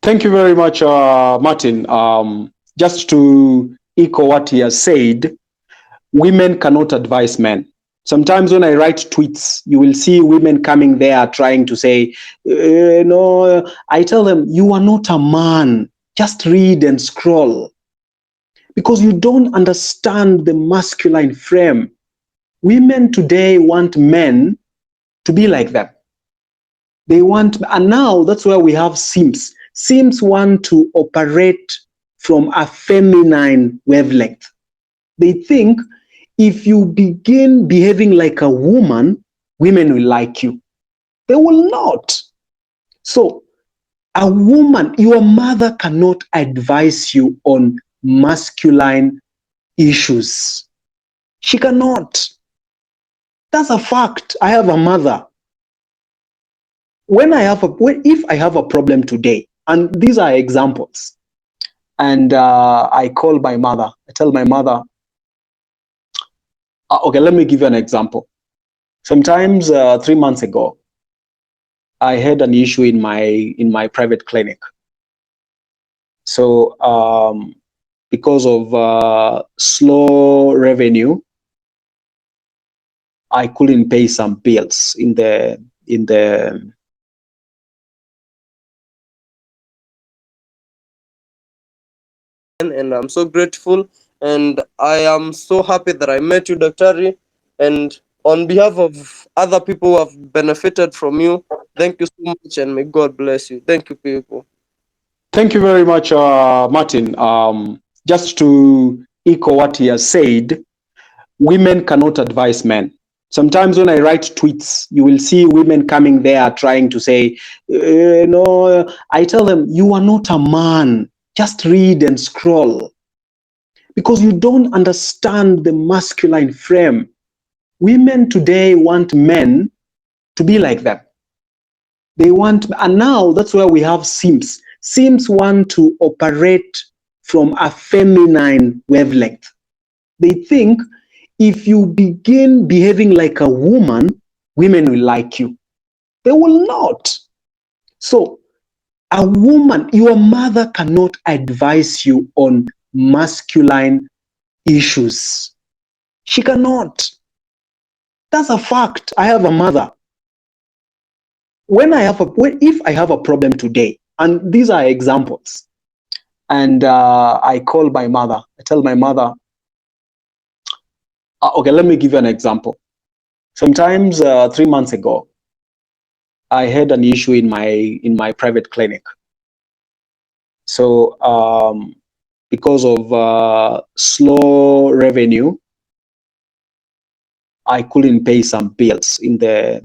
Thank you very much, Martin. Just to echo what he has said, women cannot advise men. Sometimes when I write tweets, you will see women coming there trying to say, no, I tell them, you are not a man. Just read and scroll. Because you don't understand the masculine frame. Women today want men to be like them. They want, and now that's where we have Sims. Sims want to operate from a feminine wavelength. They think if you begin behaving like a woman, women will like you. They will not. So, a woman, your mother cannot advise you on masculine issues. She cannot. That's a fact. I have a mother. If I have a problem today, and these are examples, and I call my mother, I tell my mother, okay, let me give you an example. Sometimes 3 months ago, I had an issue in my private clinic. So because of slow revenue, I couldn't pay some bills in the And I'm so grateful, and I am so happy that I met you, Daktari. And on behalf of other people who have benefited from you, thank you so much, and may God bless you. Thank you, people. Thank you very much, Martin. Just to echo what he has said, women cannot advise men. Sometimes when I write tweets, you will see women coming there trying to say, no, I tell them, you are not a man. Just read and scroll. Because you don't understand the masculine frame. Women today want men to be like them. They want, and now that's where we have Sims. Sims want to operate from a feminine wavelength. They think if you begin behaving like a woman, women will like you. They will not. So, a woman, your mother cannot advise you on masculine issues. She cannot. That's a fact. I have a mother. If I have a problem today, and these are examples, and I call my mother, I tell my mother, okay, let me give you an example. Sometimes 3 months ago, I had an issue in my private clinic. So because of slow revenue, I couldn't pay some bills in the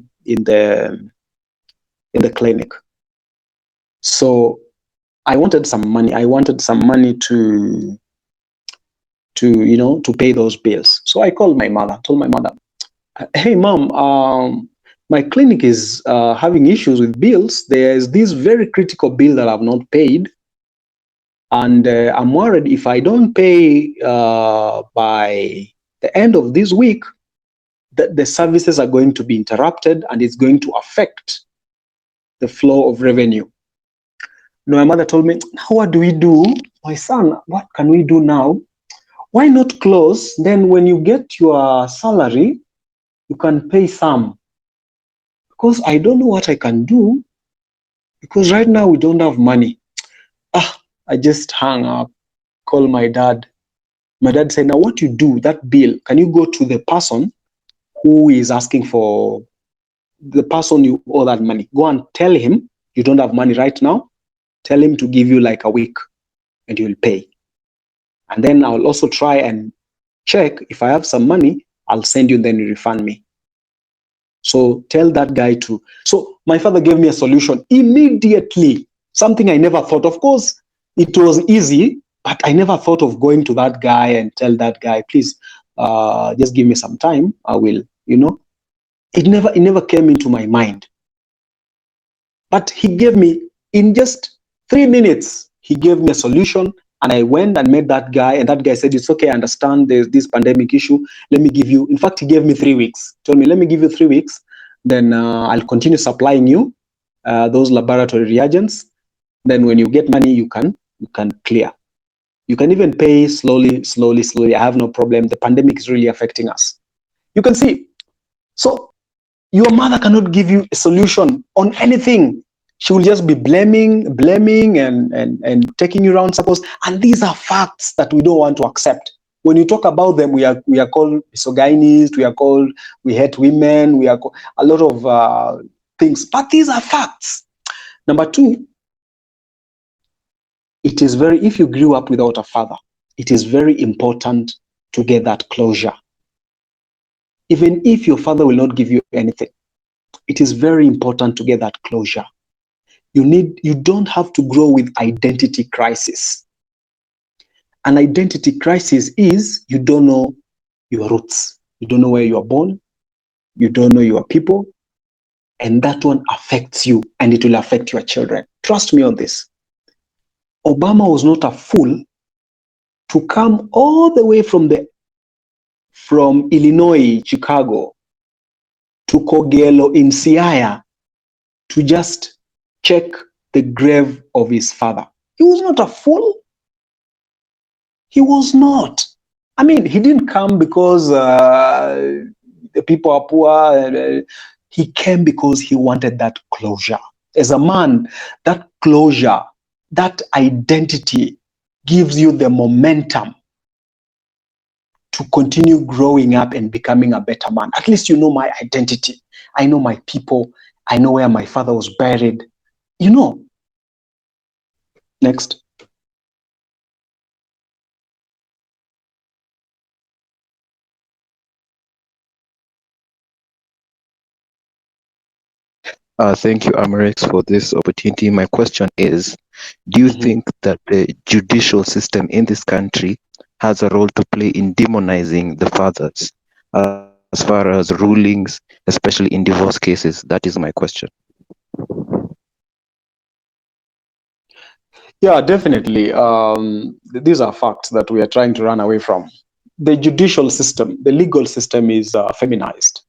clinic. So I wanted some money. I wanted some money to pay those bills. So I called my mother. Told my mother, "Hey, mom, my clinic is having issues with bills. There's this very critical bill that I've not paid, and I'm worried if I don't pay by the end of this week, that the services are going to be interrupted, and it's going to affect the flow of revenue." No, my mother told me, "Now what do we do? My son, what can we do now? Why not close? Then when you get your salary, you can pay some." Because I don't know what I can do, because right now we don't have money. I just hung up, called my dad. My dad said, now what you do, that bill, can you go to the person who is asking for, the person you owe that money? Go and tell him you don't have money right now. Tell him to give you like a week and you'll pay. And then I'll also try and check if I have some money, I'll send you and then you refund me. So tell that guy to. So my father gave me a solution immediately, something I never thought. Of course, it was easy, but I never thought of going to that guy and tell that guy, please, just give me some time. I will, it never came into my mind. But he gave me, in just 3 minutes, he gave me a solution. And I went and met that guy, and that guy said, it's okay, I understand there's this pandemic issue. Let me give you, in fact, he gave me 3 weeks. Told me, let me give you 3 weeks. Then I'll continue supplying you those laboratory reagents. Then when you get money, you can clear. You can even pay slowly. I have no problem. The pandemic is really affecting us. You can see. So your mother cannot give you a solution on anything. She will just be blaming and taking you around circles. And these are facts that we don't want to accept. When you talk about them, we are called misogynist, we hate women, we are called a lot of things. But these are facts. Number two, it is if you grew up without a father, it is very important to get that closure. Even if your father will not give you anything, it is very important to get that closure. You don't have to grow with identity crisis. An identity crisis is you don't know your roots. You don't know where you are born. You don't know your people. And that one affects you, and it will affect your children. Trust me on this. Obama was not a fool to come all the way from Illinois, Chicago, to Kogelo in Siaya to just check the grave of his father. He was not a fool. He was not. I mean, he didn't come because the people are poor. He came because he wanted that closure. As a man, that closure, that identity gives you the momentum to continue growing up and becoming a better man. At least you know my identity. I know my people. I know where my father was buried. Next. Thank you, Amerix, for this opportunity. My question is, do you think that the judicial system in this country has a role to play in demonizing the fathers as far as rulings, especially in divorce cases? That is my question. Yeah, definitely. These are facts that we are trying to run away from. The judicial system, the legal system is feminized.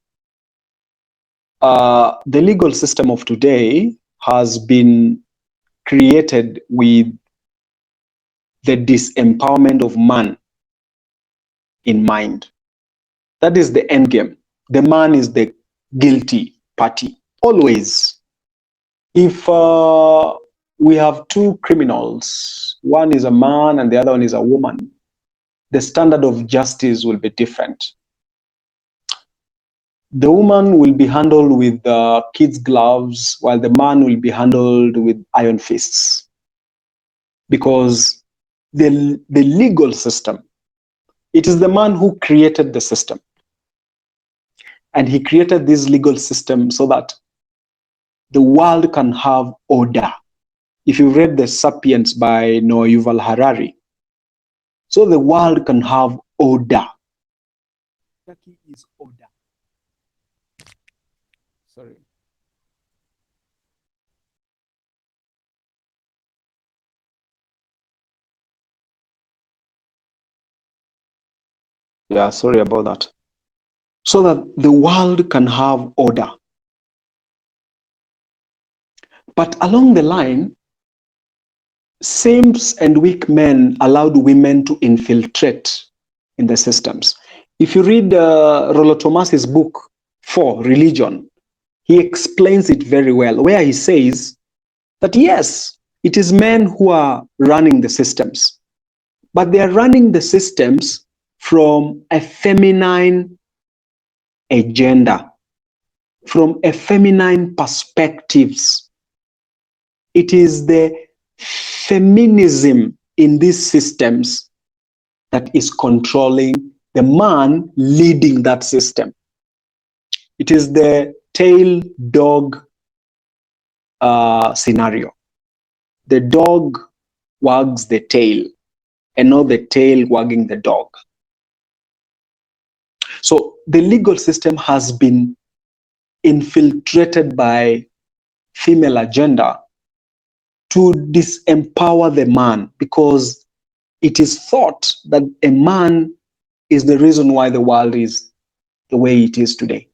The legal system of today has been created with the disempowerment of man in mind. That is the end game. The man is the guilty party, always. If we have two criminals, one is a man and the other one is a woman, the standard of justice will be different. The woman will be handled with kids' gloves, while the man will be handled with iron fists. Because the legal system, it is the man who created the system. And he created this legal system so that the world can have order. If you read The Sapiens by Noah Yuval Harari, so the world can have order. Turkey is order. Sorry. Yeah, sorry about that. So that the world can have order. But along the line, simps and weak men allowed women to infiltrate in the systems. If you read Rollo Thomas's book, For Religion, he explains it very well, where he says that yes, it is men who are running the systems, but they are running the systems from a feminine agenda, from a feminine perspectives. It is the feminism in these systems that is controlling the man leading that system. It is the tail dog scenario. The dog wags the tail and not the tail wagging the dog. So the legal system has been infiltrated by female agenda to disempower the man, because it is thought that a man is the reason why the world is the way it is today.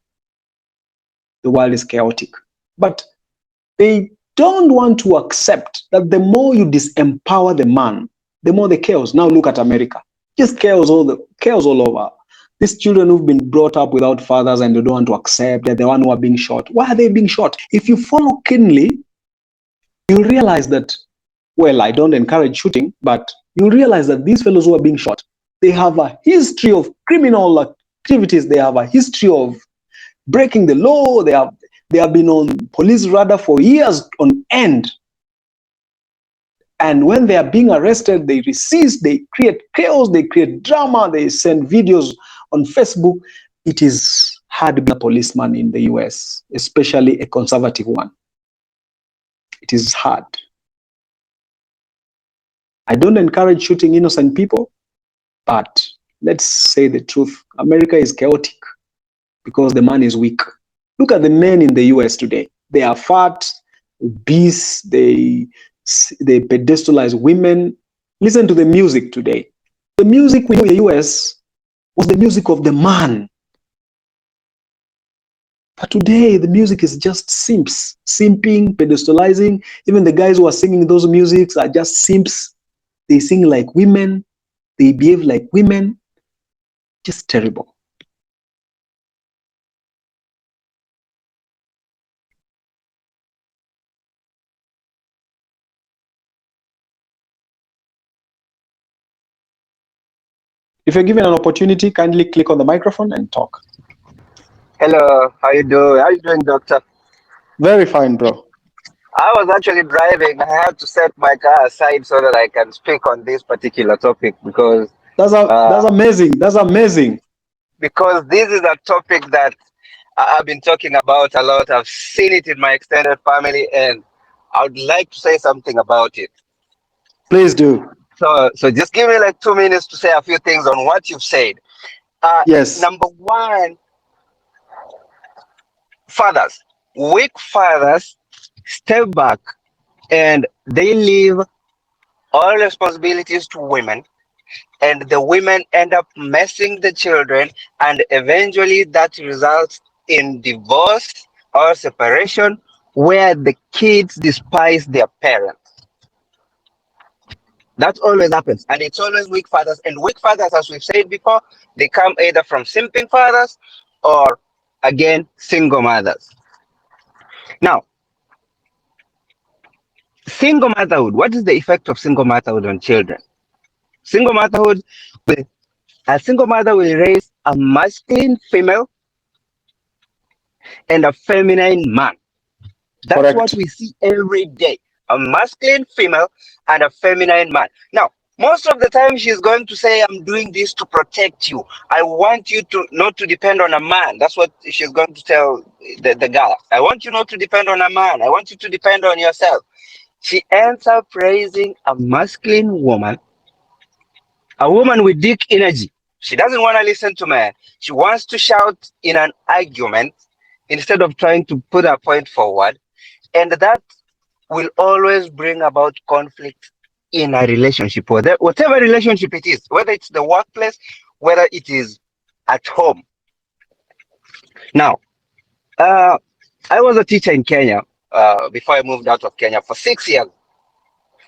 The world is chaotic. But they don't want to accept that the more you disempower the man, the more the chaos. Now look at America. Just chaos all over. These children who've been brought up without fathers and they don't want to accept that the one who are being shot. Why are they being shot? If you follow keenly, you realize that, well, I don't encourage shooting, but you realize that these fellows who are being shot, they have a history of criminal activities. They have a history of breaking the law. They have been on police radar for years on end. And when they are being arrested, they resist, they create chaos, they create drama, they send videos on Facebook. It is hard being a policeman in the US, especially a conservative one. It is hard. I don't encourage shooting innocent people, but let's say the truth. America is chaotic because the man is weak. Look at the men in the US today. They are fat, obese, they pedestalize women. Listen to the music today. The music we knew in the US was the music of the man. But today, the music is just simps, simping, pedestalizing. Even the guys who are singing those musics are just simps. They sing like women. They behave like women. Just terrible. If you're given an opportunity, kindly click on the microphone and talk. Hello, how you doing? How you doing, doctor? Very fine, bro. I was actually driving. I had to set my car aside so that I can speak on this particular topic That's amazing. That's amazing. because this is a topic that I've been talking about a lot. I've seen it in my extended family, and I would like to say something about it. Please do. So just give me like 2 minutes to say a few things on what you've said. Yes, Number one, fathers, weak fathers step back and they leave all responsibilities to women, and the women end up messing the children, and eventually that results in divorce or separation where the kids despise their parents. That always happens, and it's always weak fathers. And weak fathers, as we've said before, they come either from simping fathers or again single mothers. Now, single motherhood, what is the effect of single motherhood on children? Single motherhood will A single mother will raise a masculine female and a feminine man. That's what correct. we see every day. A masculine female and a feminine man. Now, most of the time she's going to say, I'm doing this to protect you. I want you to not to depend on a man. That's what she's going to tell the girl. I want you not to depend on a man. I want you to depend on yourself. She ends up raising a masculine woman, a woman with dick energy. She doesn't want to listen to men. She wants to shout in an argument instead of trying to put her point forward. And that will always bring about conflict in a relationship, whatever relationship it is, whether it's the workplace, whether it is at home. Now, uh, I was a teacher in Kenya before I moved out of Kenya for 6 years.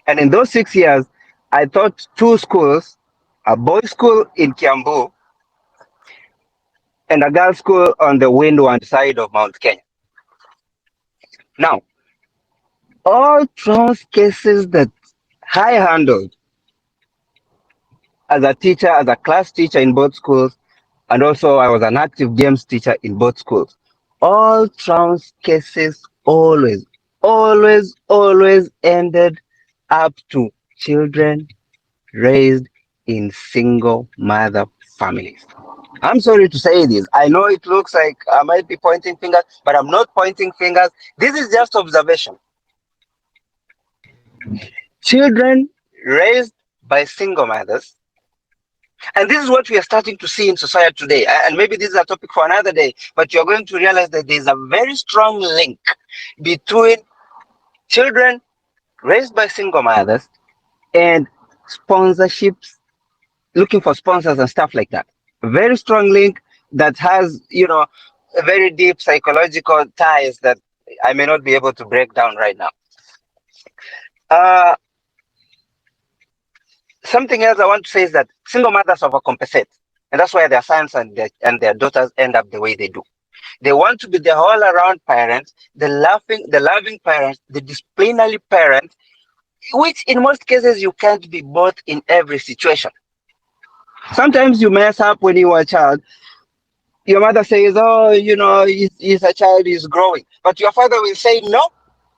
And in those 6 years, I taught two schools, a boys' school in Kiambu and a girls' school on the windward side of Mount Kenya. Now, all those cases that I handled, as a teacher, as a class teacher in both schools, and also I was an active games teacher in both schools. All trans cases always ended up to children raised in single mother families. I'm sorry to say this. I know it looks like I might be pointing fingers, but I'm not pointing fingers. This is just observation. Children raised by single mothers, and this is what we are starting to see in society today. And maybe this is a topic for another day, but you're going to realize that there's a very strong link between children raised by single mothers and sponsorships, looking for sponsors and stuff like that. A very strong link that has, a very deep psychological ties that I may not be able to break down right now. Uh, Something else I want to say is that single mothers overcompensate, and that's why their sons and their daughters end up the way they do. They want to be the all-around parents, the loving parents, the disciplinary parents, which in most cases you can't be both in every situation. Sometimes you mess up when you were a child. Your mother says, "Oh, he's a child, he's growing," but your father will say, "No,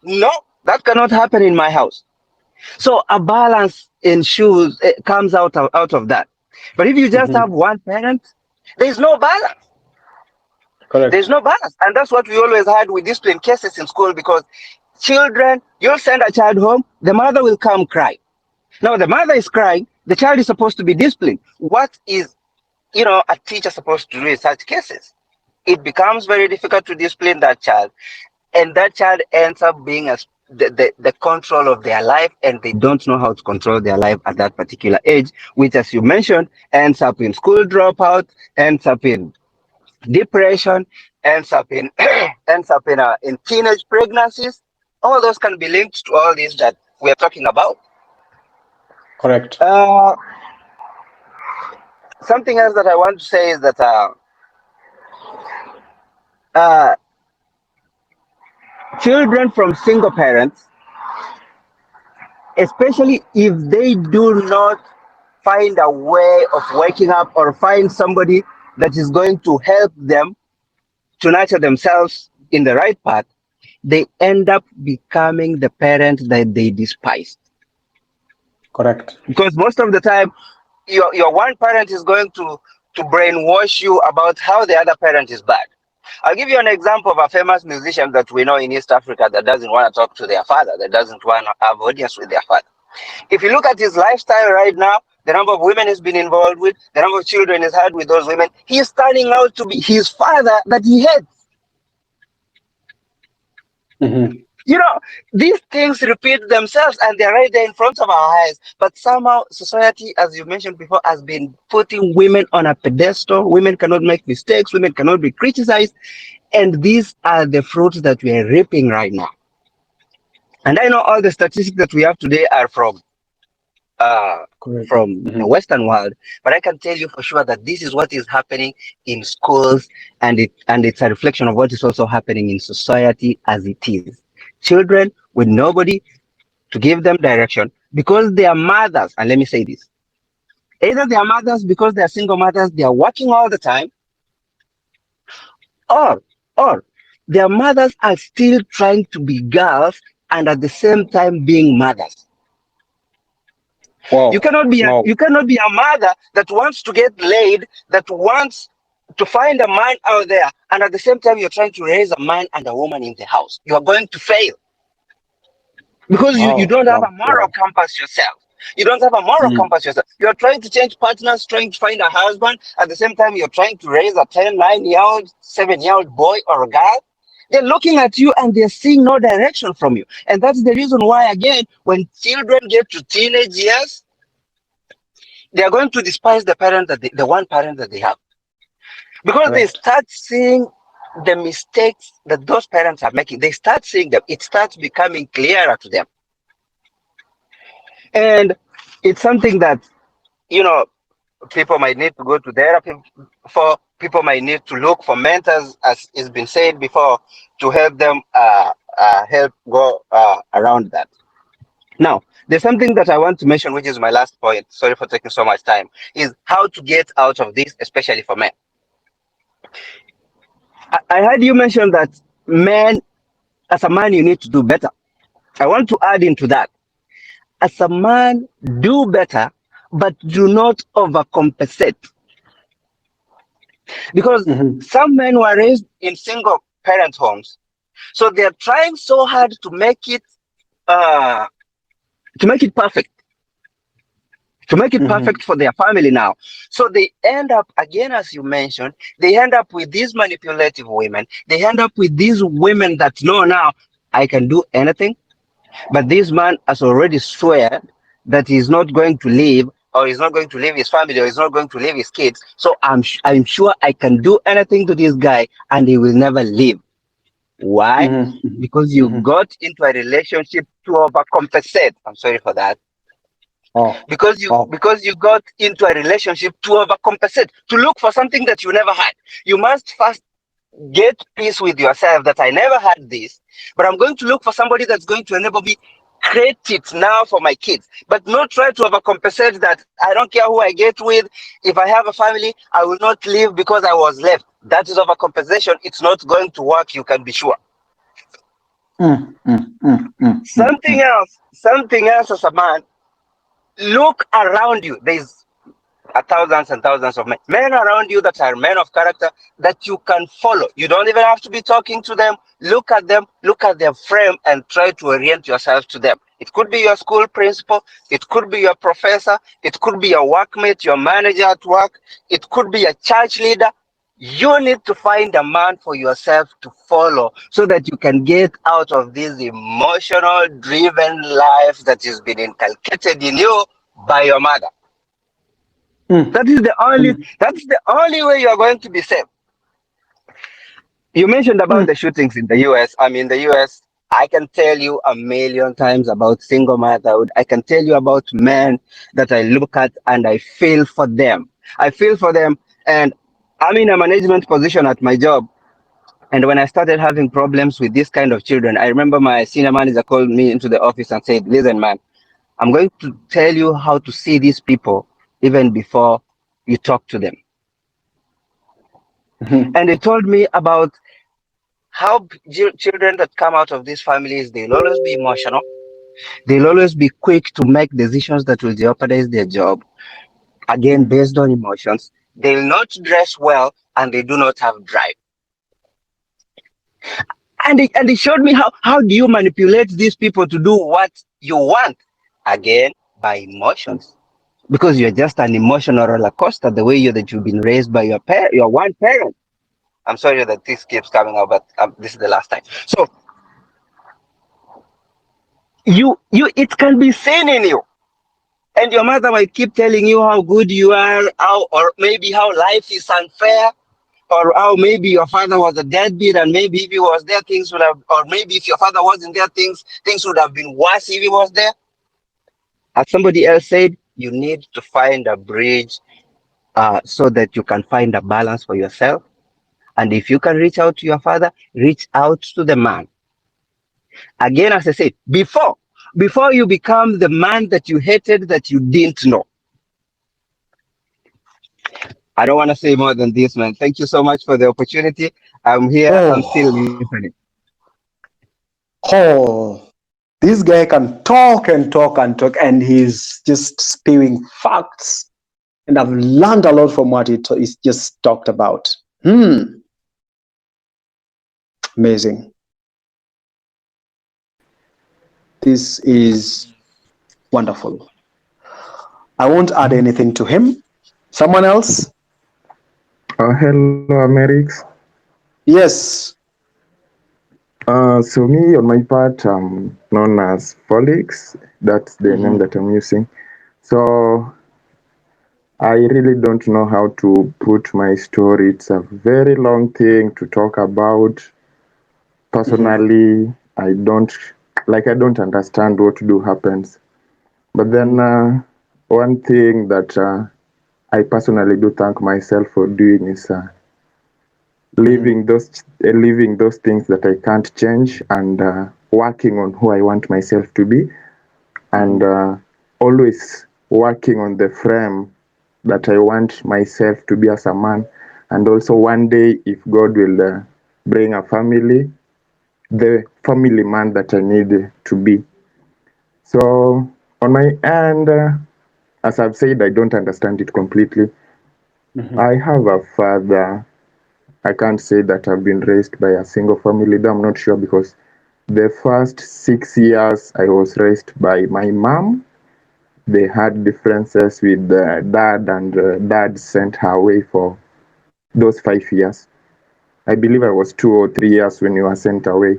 no, that cannot happen in my house." So a balance ensures it comes out of that. But if you just have Mm-hmm. one parent, there's no balance. There's Correct. no balance, and that's what we always had with discipline cases in school because children, you'll send a child home, the mother will come cry. Now the mother is crying, the child is supposed to be disciplined. What is a teacher supposed to do in such cases? It becomes very difficult to discipline that child, and that child ends up being the control of their life, and they don't know how to control their life at that particular age, which, as you mentioned, ends up in school dropout, ends up in depression, ends up in in teenage pregnancies. All those can be linked to all this that we are talking about. Correct. uh, Something else that I want to say is that uh, children from single parents, especially if they do not find a way of waking up or find somebody that is going to help them to nurture themselves in the right path, they end up becoming the parent that they despise. Correct. Because most of the time, your one parent is going to brainwash you about how the other parent is bad. I'll give you an example of a famous musician that we know in East Africa that doesn't want to talk to their father, that doesn't want to have audience with their father. If you look at his lifestyle right now, the number of women he's been involved with, the number of children he's had with those women, he's turning out to be his father that he hates. Mm-hmm. You know, these things repeat themselves and they're right there in front of our eyes. But somehow society, as you mentioned before, has been putting women on a pedestal. Women cannot make mistakes, women cannot be criticized. And these are the fruits that we are reaping right now. And I know all the statistics that we have today are uh, Correct. from the Mm-hmm. Western world, but I can tell you for sure that this is what is happening in schools, and it's a reflection of what is also happening in society as it is. Children with nobody to give them direction because they are mothers, and let me say this: either they are mothers because they are single mothers, they are working all the time, or or their mothers are still trying to be girls and at the same time being mothers. You Wow. cannot be a, Wow. you cannot be a mother that wants to get laid, that wants to find a man out there, and at the same time you're trying to raise a man and a woman in the house. You are going to fail because you Wow. don't have a Wow. moral Wow. compass yourself. You don't have a moral Mm. compass yourself. You're trying to change partners, trying to find a husband. At the same time, you're trying to raise a 10, 9-year old, 7-year old boy or a girl. They're looking at you and they're seeing no direction from you. And that's the reason why, again, when children get to teenage years, they are going to despise the one parent that they have because they Correct. start seeing the mistakes that those parents are making. They start seeing them. It starts becoming clearer to them, and it's something that you know people might need to go to therapy for. People might need to look for mentors, as it's been said before, to help them help go around that. Now, there's something that I want to mention, which is my last point. Sorry for taking so much time. Is how to get out of this, especially for men. I heard you mention that men, as a man, you need to do better. I want to add into that. As a man, do better, but do not overcompensate. Because Mhm. some men were raised in single parent homes, so they're trying so hard uh, to make it perfect, to make it Mhm. perfect for their family now. So they end up, again, as you mentioned, they end up with these manipulative women. They end up with these women that know now I can do anything. But this man has already swear that he's not going to leave, or he's not going to leave his family, or he's not going to leave his kids. So I'm sure I can do anything to this guy, and he will never leave. Why? Mhm. Mhm. Because you Mhm. got into a relationship to overcompensate. I'm sorry for that. Oh, oh. Because you got into a relationship to overcompensate, to look for something that you never had. You must first get peace with yourself that I never had this, but I'm going to look for somebody that's going to enable me create it now for my kids, but not try to overcompensate that I don't care who I get with. If I have a family, I will not leave because I was left. That is overcompensation. It's not going to work. You can be sure. Mm, mm, mm, mm, mm, mm. Something else as a man, look around you. There's thousands and thousands of men around you that are men of character that you can follow. You don't even have to be talking to them. Look at them, look at their frame, and try to orient yourself to them. It could be your school principal, it could be your professor, it could be your workmate, your manager at work, it could be a church leader. You need to find a man for yourself to follow so that you can get out of this emotional driven life that has been inculcated in you by your mother. Mm, mm, That's the only way you are going to be safe. You mentioned about mm, the shootings in the US. I mean, the US, I can tell you a million times about single motherhood. I can tell you about men that I look at and I feel for them. I feel for them, and I'm in a management position at my job. And when I started having problems with this kind of children, I remember my senior manager called me into the office and said, "Listen, man, I'm going to tell you how to see these people even before you talk to them." mhm, And he told me about how children that come out of these families, they'll always be emotional. They'll always be quick to make decisions that will jeopardize their job, again, mm, based on emotions. They'll not dress well and they do not have drive. And he showed me how do you manipulate these people to do what you want? Again, by mm. emotions. Because you're just an emotional roller coaster, the way that you've been raised by your one parent. I'm sorry that this keeps coming out, but this is the last time. So you it can be seen in you, and your mother might keep telling you how good you are, how, or maybe how life is unfair, or how maybe your father was a deadbeat, and maybe if he was there things would have, or maybe if your father wasn't there things would have been worse if he was there. As somebody else said, you need to find a bridge, so that you can find a balance for yourself. And if you can reach out to your father, reach out to the man. Again, as I said before you become the man that you hated, that you didn't know. I don't want to say more than this, man. Thank you so much for the opportunity. I'm here. I'm still Oh, listening. oh, this guy can talk and talk and talk, and he's just spewing facts. And I've learned a lot from what he's just talked about. Amazing. This is wonderful. I won't add anything to him. Someone else? Hello, Amerix. Yes. So me, on my part, I'm known as Folix. That's the name Mhm, that I'm using. So I really don't know how to put my story. It's a very long thing to talk about. mhm, Personally, I don't understand what do happens. But then mhm, one thing that I personally do thank myself for doing is mhm, leaving those things that I can't change and working on who I want myself to be. and always working on the frame that I want myself to be as a man. And also, one day, if God will bring a family, the family man that I need to be. So, on my end, as I've said, I don't understand it completely. I have a father. I can't say that I've been raised by a single family, though I'm not sure because the first 6 years I was raised by my mom. They had differences with dad, and dad sent her away for those 5 years. I believe I was 2 or 3 years when you were sent away.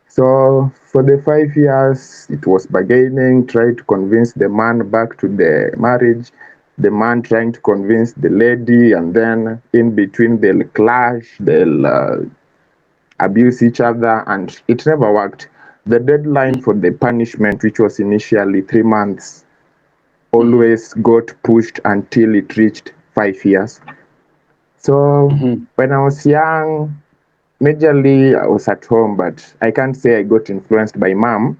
So for the 5 years, it was bargaining, trying to convince the man back to the marriage, the man trying to convince the lady, and then in between they'll clash, they'll abuse each other, and it never worked. The deadline for the punishment, which was initially 3 months, always got pushed until it reached 5 years. So when I was young, majorly I was at home, but I can't say I got influenced by mom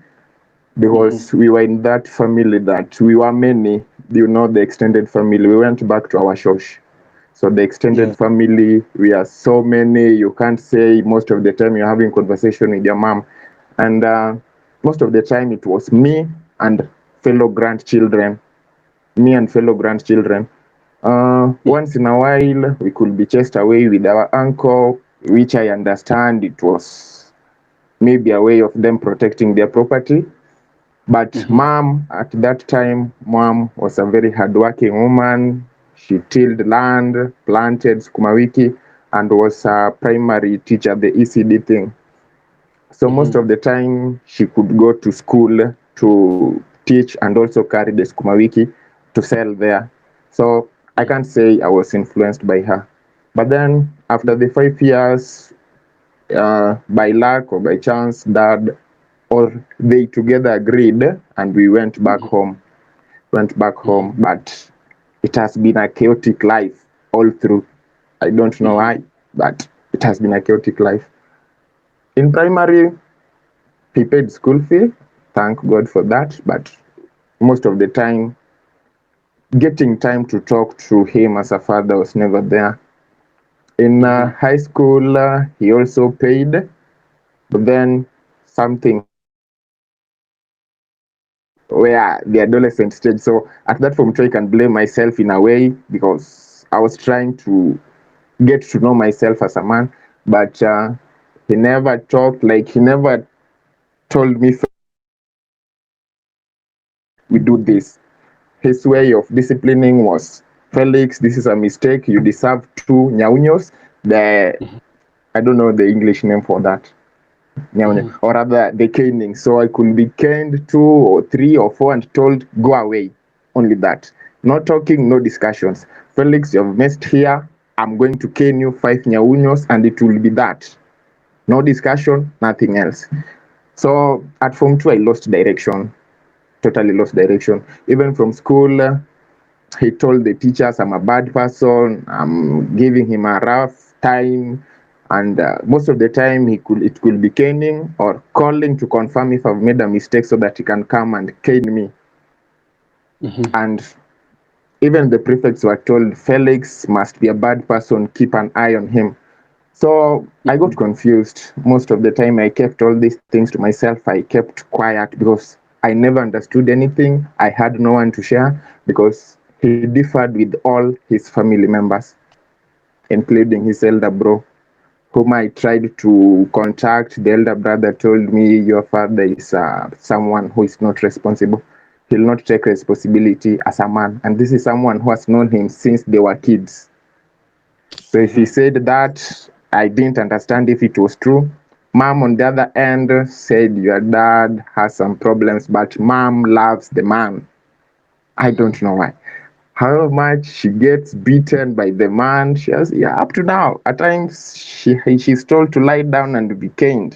because we were in that family that we were many. You know, the extended family. We went back to our church. So the extended family, we are so many. You can't say most of the time you're having conversation with your mom, and most of the time it was and fellow grandchildren, me and fellow grandchildren. Once in a while, we could be chased away with our uncle, which I understand it was maybe a way of them protecting their property. But mom, at that time, mom was a very hardworking woman. She tilled land, planted sukuma wiki, and was a primary teacher, the ECD thing. So most of the time, she could go to school to teach and also carry the sukuma wiki to sell there. So I can't say I was influenced by her. But then after the 5 years, by luck or by chance, dad or they together agreed and we went back home. But it has been a chaotic life all through. I don't know why, but it has been a chaotic life. In primary, he paid school fee. Thank God for that. But most of the time, getting time to talk to him as a father was never there. In high school, he also paid, but then something happened where the adolescent stage. So at that point, I can blame myself in a way because I was trying to get to know myself as a man, but he never talked, like he never told me, Felix, we do this. His way of disciplining was, Felix, this is a mistake. You deserve 2 nyaunyos. The I don't know the English name for that. Or rather, the caning. So I could be caned 2 or 3 or 4 and told, go away. Only that. No talking, no discussions. Felix, you have messed here. I'm going to cane you 5 nyaunyos, and it will be that. No discussion, nothing else. So at Form 2, I lost direction. Totally lost direction. Even from school, he told the teachers I'm a bad person. I'm giving him a rough time, and most of the time it could be caning or calling to confirm if I've made a mistake so that he can come and cane me. And even the prefects were told Felix must be a bad person. Keep an eye on him. So I got confused. Most of the time, I kept all these things to myself. I kept quiet because I never understood anything. I had no one to share because he differed with all his family members, including his elder bro, whom I tried to contact. The elder brother told me, your father is someone who is not responsible. He'll not take responsibility as a man. And this is someone who has known him since they were kids. So if he said that, I didn't understand if it was true. Mom, on the other end, said your dad has some problems, but mom loves the man. I don't know why. How much she gets beaten by the man, she has, yeah, up to now. At times, she's told to lie down and be caned.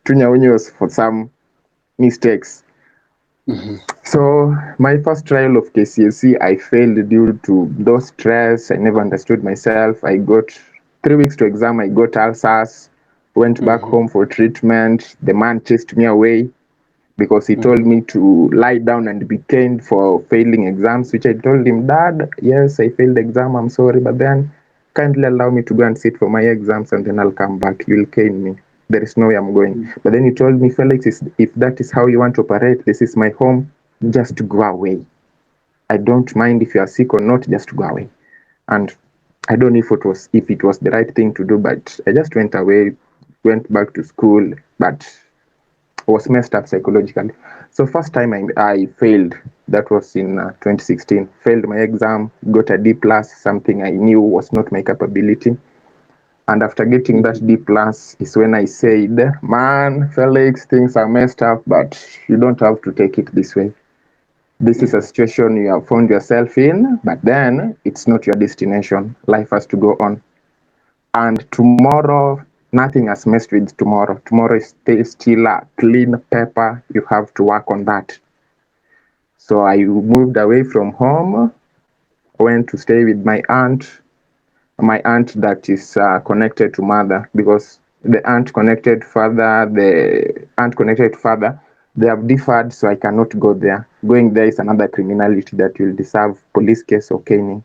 Tunya Unyos for some mistakes. So my first trial of KCSE, I failed due to those stress. I never understood myself. I got 3 weeks to exam. I got ulcers. Went back home for treatment. The man chased me away. because he told me to lie down and be caned for failing exams, which I told him, Dad, yes, I failed exam, I'm sorry, but then kindly allow me to go and sit for my exams and then I'll come back. You'll cane me. There is no way I'm going. But then he told me, Felix, if that is how you want to operate, this is my home, just go away. I don't mind if you are sick or not, just go away. And I don't know if it was the right thing to do, but I just went away, went back to school, but was messed up psychologically. So first time I failed, that was in 2016. Failed my exam, got a D plus, something I knew was not my capability. And after getting that D plus is when I said, man, Felix, things are messed up, but you don't have to take it this way. This is a situation you have found yourself in, but then it's not your destination. Life has to go on. And tomorrow, nothing has messed with tomorrow. Tomorrow is still a clean paper. You have to work on that. So I moved away from home, went to stay with my aunt that is connected to mother, because the aunt connected to father, they have differed, so I cannot go there. Going there is another criminality that will deserve police case or caning.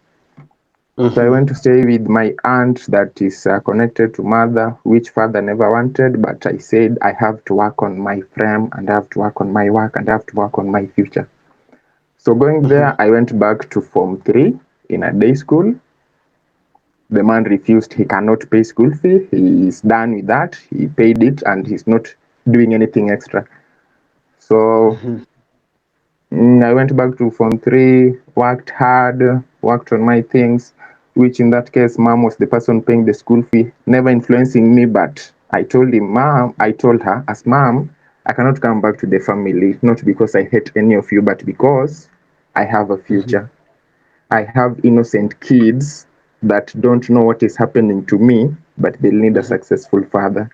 So I went to stay with my aunt that is connected to mother, which father never wanted, but I said I have to work on my frame and I have to work on my work and I have to work on my future. So going there, I went back to Form 3 in a day school. The man refused. He cannot pay school fee. He is done with that. He paid it and he's not doing anything extra. So I went back to Form 3, worked hard, worked on my things, which in that case, mom was the person paying the school fee, never influencing me. But I told her, as mom, I cannot come back to the family, not because I hate any of you, but because I have a future. I have innocent kids that don't know what is happening to me, but they need a successful father.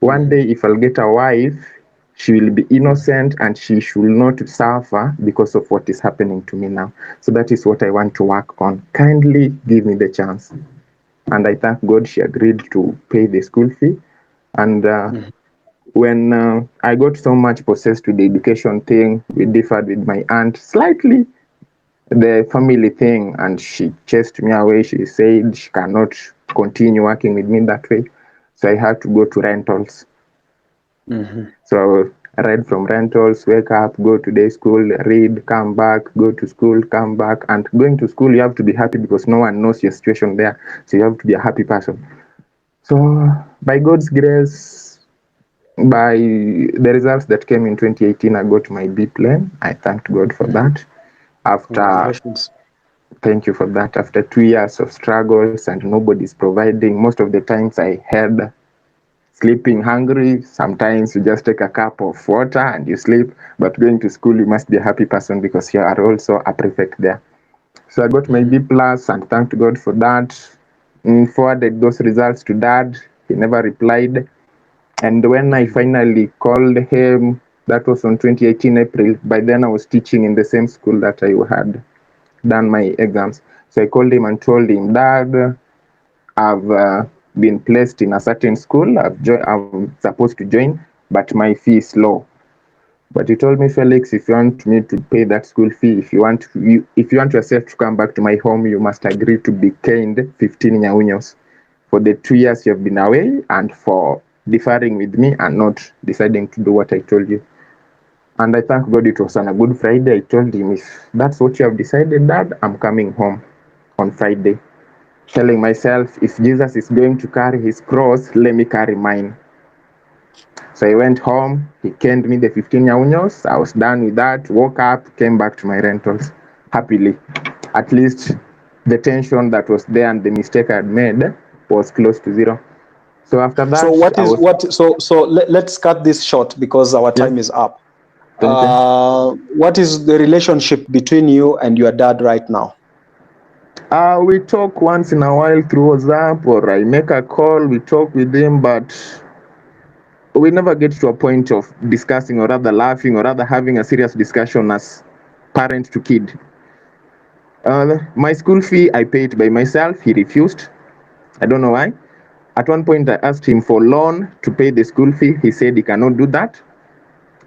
One day, if I'll get a wife, she will be innocent and she should not suffer because of what is happening to me now. So that is what I want to work on. Kindly give me the chance. And I thank God she agreed to pay the school fee. And when I got so much possessed with the education thing, we differed with my aunt slightly, the family thing, and she chased me away. She said she cannot continue working with me that way. So I had to go to rentals. So I read from rentals, wake up, go to day school, read, come back, go to school, come back. And going to school, you have to be happy because no one knows your situation there. So you have to be a happy person. So by God's grace, by the results that came in 2018, I got my B plane. I thanked God for that. After Congratulations. Thank you for that. After 2 years of struggles and nobody's providing, most of the times I had sleeping hungry. Sometimes you just take a cup of water and you sleep. But going to school, you must be a happy person because you are also a prefect there. So I got my B plus and thanked God for that. Forwarded those results to dad. He never replied. And when I finally called him, that was on 2018 April. By then I was teaching in the same school that I had done my exams. So I called him and told him, Dad, I've been placed in a certain school. I'm supposed to join, but my fee is low. But he told me, Felix, if you want me to pay that school fee, if you want yourself to come back to my home, you must agree to be caned 15 nyaunyos for the 2 years you have been away and for differing with me and not deciding to do what I told you. And I thank God it was on a Good Friday. I told him, if that's what you have decided, Dad, I'm coming home on Friday. Telling myself, if Jesus is going to carry his cross, let me carry mine. So I went home, he caned me the 15 nyaunyos. I was done with that, woke up, came back to my rentals happily. At least the tension that was there and the mistake I had made was close to zero. So after So that, what I is was, what? Let's cut this short because our yes, time is up. thank you. What is the relationship between you and your dad right now? We talk once in a while through WhatsApp, or I make a call, we talk with him, but we never get to a point of discussing or rather laughing or rather having a serious discussion as parent to kid. My school fee, I paid by myself. He refused. I don't know why. At one point, I asked him for loan to pay the school fee. He said he cannot do that.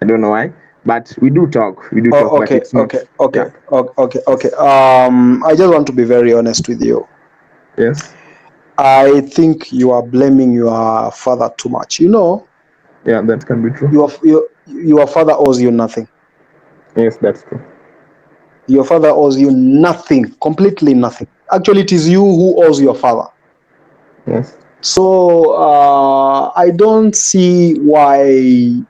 I don't know why, but we do talk. We do talk, Oh, but okay, it's not. okay, okay, Yeah. okay, okay. I just want to be very honest with you. Yes. I think you are blaming your father too much. You know, Yeah, that can be true. your father owes you nothing. Yes, that's true. Your father owes you nothing, completely nothing. Actually, it is you who owes your father. Yes. So I don't see why you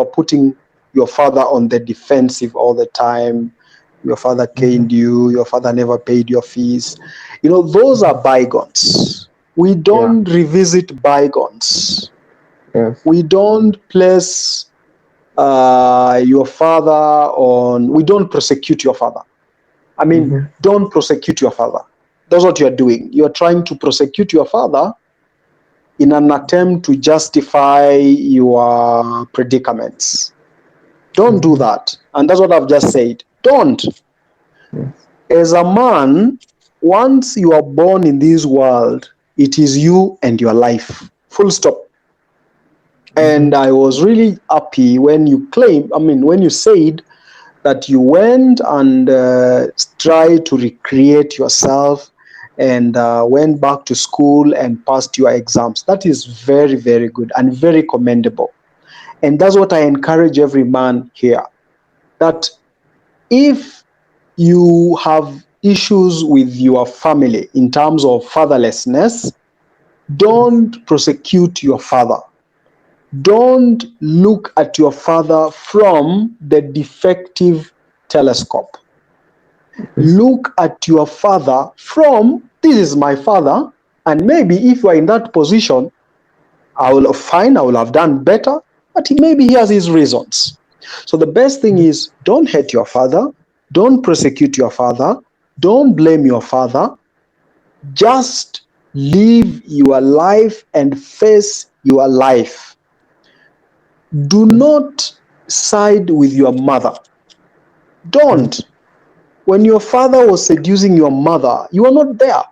are putting your father on the defensive all the time. Your father caned you. Your father never paid your fees. You know, those are bygones. We Yeah. don't revisit bygones. Yes. We don't place your father on. We don't prosecute your father. I mean, Mm-hmm. don't prosecute your father. That's what you're doing. You're trying to prosecute your father in an attempt to justify your predicaments. Don't do that. And that's what I've just said. Don't. Yes. As a man, once you are born in this world, it is you and your life. Full stop. Mm-hmm. And I was really happy when you when you said that you went and tried to recreate yourself and went back to school and passed your exams. That is very, very good and very commendable. And that's what I encourage every man here, that if you have issues with your family in terms of fatherlessness, don't prosecute your father. Don't look at your father from the defective telescope. Yes. Look at your father from, this is my father, and maybe if you are in that position, I will have done better, but maybe he has his reasons. So the best thing is, don't hate your father, don't prosecute your father, don't blame your father, just live your life and face your life. Do not side with your mother. Don't. When your father was seducing your mother, you are not there.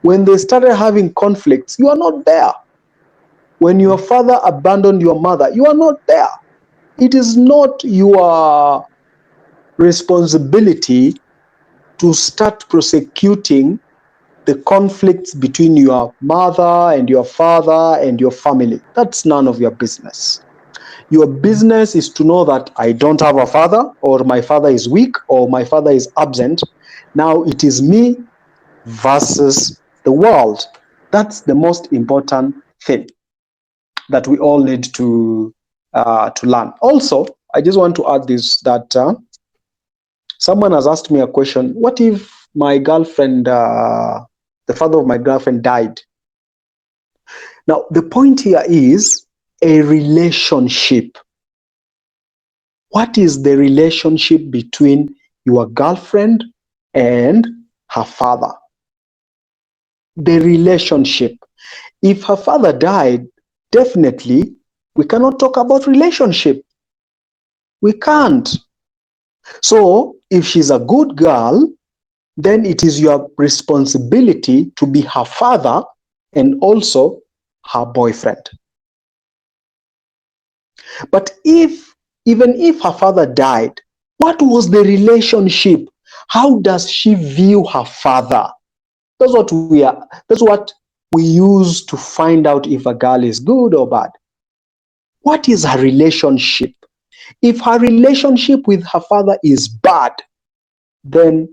When they started having conflicts, you are not there. When your father abandoned your mother, you are not there. It is not your responsibility to start prosecuting the conflicts between your mother and your father and your family. That's none of your business. Your business is to know that I don't have a father, or my father is weak, or my father is absent. Now it is me versus the world. That's the most important thing that we all need to learn. Also, I just want to add this, that someone has asked me a question: what if my girlfriend, the father of my girlfriend, died? Now, the point here is a relationship. What is the relationship between your girlfriend and her father? The relationship. If her father died, definitely we cannot talk about relationship. We can't. So if she's a good girl, then it is your responsibility to be her father and also her boyfriend. But even if her father died, what was the relationship? How does she view her father? That's what we use to find out if a girl is good or bad. What is her relationship? If her relationship with her father is bad, then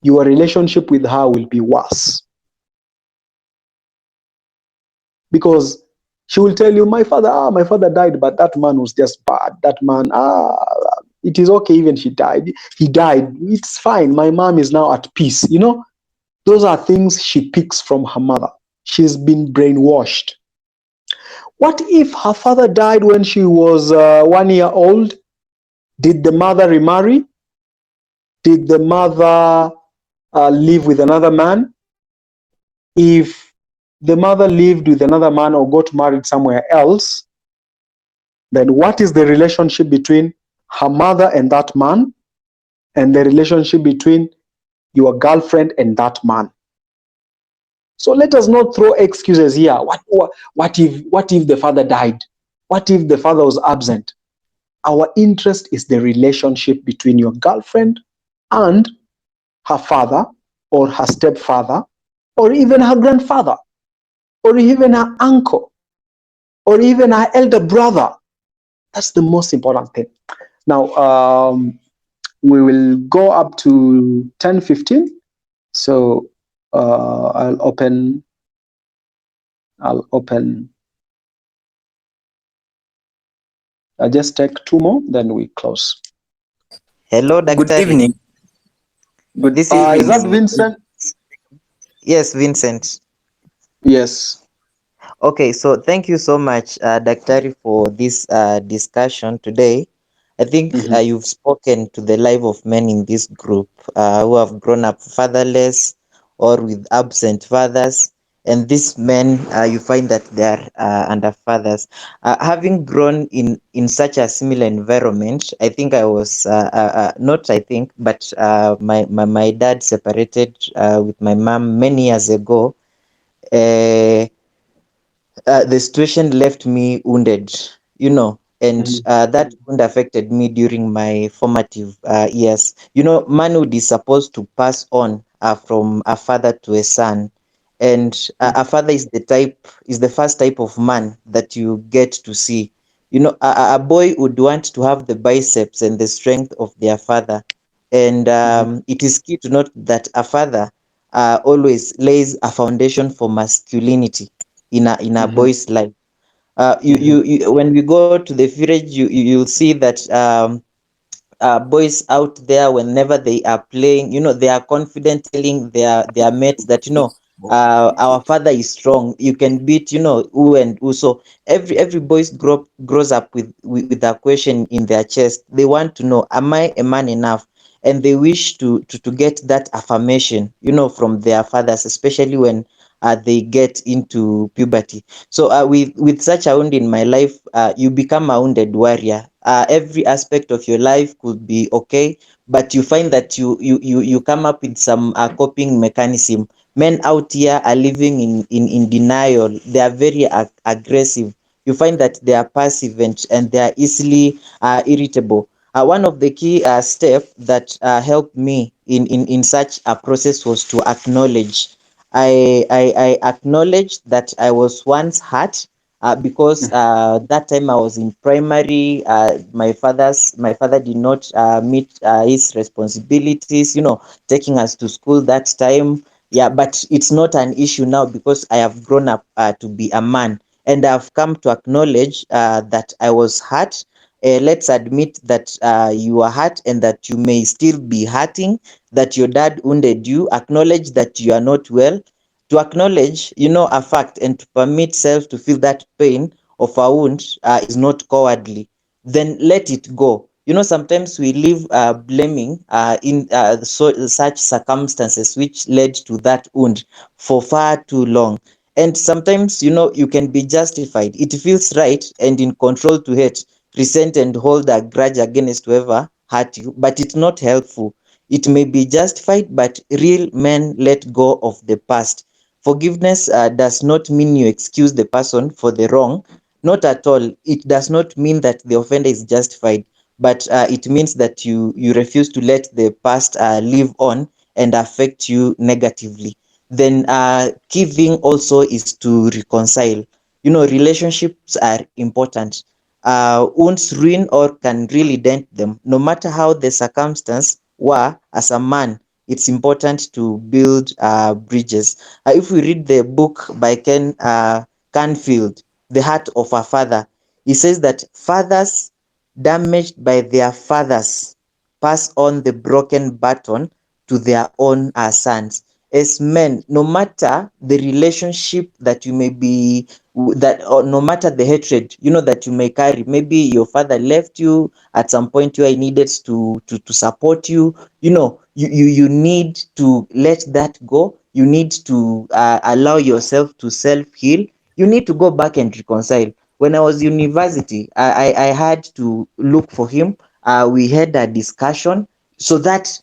your relationship with her will be worse. Because she will tell you, my father died, but that man was just bad. That man, it is okay, even he died. It's fine. My mom is now at peace. You know, those are things she picks from her mother. She's been brainwashed. What if her father died when she was 1 year old? Did the mother remarry? Did the mother live with another man? If the mother lived with another man or got married somewhere else, then what is the relationship between her mother and that man, and the relationship between your girlfriend and that man? So let us not throw excuses here. What if the father died? What if the father was absent? Our interest is the relationship between your girlfriend and her father, or her stepfather, or even her grandfather, or even her uncle, or even her elder brother. That's the most important thing. Now, we will go up to 10:15. So I'll open, I'll just take two more, then we close. Hello, Good Daktari. evening. Good This is Is that evening. Vincent? Yes, Vincent. Yes. Okay, so thank you so much, Daktari, for this discussion today. I think Mhm. you've spoken to the life of men in this group who have grown up fatherless or with absent fathers. And these men, you find that they are under fathers. Having grown in such a similar environment, I think I was, not I think, but my dad separated with my mom many years ago. Uh, the situation left me wounded, and Mhm. that wound affected me during my formative years. Manhood is supposed to pass on from a father to a son, and a father is the first type of man that you get to see. A boy would want to have the biceps and the strength of their father, and Mhm. it is key to note that a father always lays a foundation for masculinity in a Mhm. boy's life. Mhm. When we go to the village, you'll see that boys out there, whenever they are playing, they are confident telling their mates that our father is strong, you can beat who and who. So every boys grows up with that question in their chest. They want to know, am I a man enough? And they wish to get that affirmation from their fathers, especially when they get into puberty. So with such a wound in my life, you become a wounded warrior. Every aspect of your life could be okay, but you find that you come up with some coping mechanism. Men out here are living in denial. They are very aggressive. You find that they are passive and they are easily irritable. One of the key steps that helped me in such a process was to acknowledge. I acknowledged that I was once hurt because that time I was in primary. My father did not meet his responsibilities, taking us to school that time. Yeah, but it's not an issue now because I have grown up to be a man, and I've come to acknowledge that I was hurt. Let's admit that you are hurt and that you may still be hurting, that your dad wounded you. Acknowledge that you are not well. To acknowledge, a fact, and to permit self to feel that pain of a wound is not cowardly. Then let it go. Sometimes we live blaming such circumstances which led to that wound for far too long. And sometimes, you can be justified. It feels right and in control to hate, resent, and hold a grudge against whoever hurt you, but it's not helpful. It may be justified, but real men let go of the past. Forgiveness does not mean you excuse the person for the wrong. Not at all. It does not mean that the offender is justified, but it means that you refuse to let the past live on and affect you negatively. Then giving also is to reconcile. Relationships are important. Wounds ruin or can really dent them. No matter how the circumstance were, as a man, it's important to build bridges. If we read the book by Ken Canfield, The Heart of a Father, he says that fathers damaged by their fathers pass on the broken baton to their own sons. As men, no matter the relationship that you may be, that or no matter the hatred that you may carry, maybe your father left you at some point where he needed to support you. You need to let that go. You need to allow yourself to self heal. You need to go back and reconcile. When I was university, I had to look for him. We had a discussion so that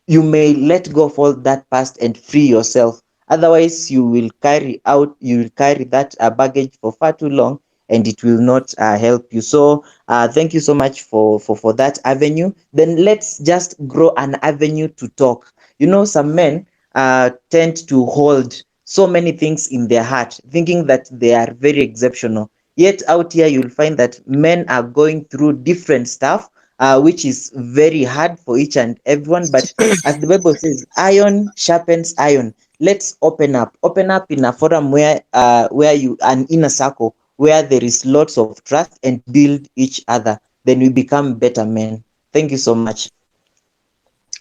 you may let go of all that past and free yourself. Otherwise, you will carry that baggage for far too long, and it will not help you. So thank you so much for that avenue. Then let's just grow an avenue to talk. You know, some men tend to hold so many things in their heart, thinking that they are very exceptional. Yet out here, you'll find that men are going through different stuff, which is very hard for each and everyone. But as the Bible says, iron sharpens iron. Let's open up in a forum where you an inner circle where there is lots of trust and build each other. Then we become better men. Thank you so much.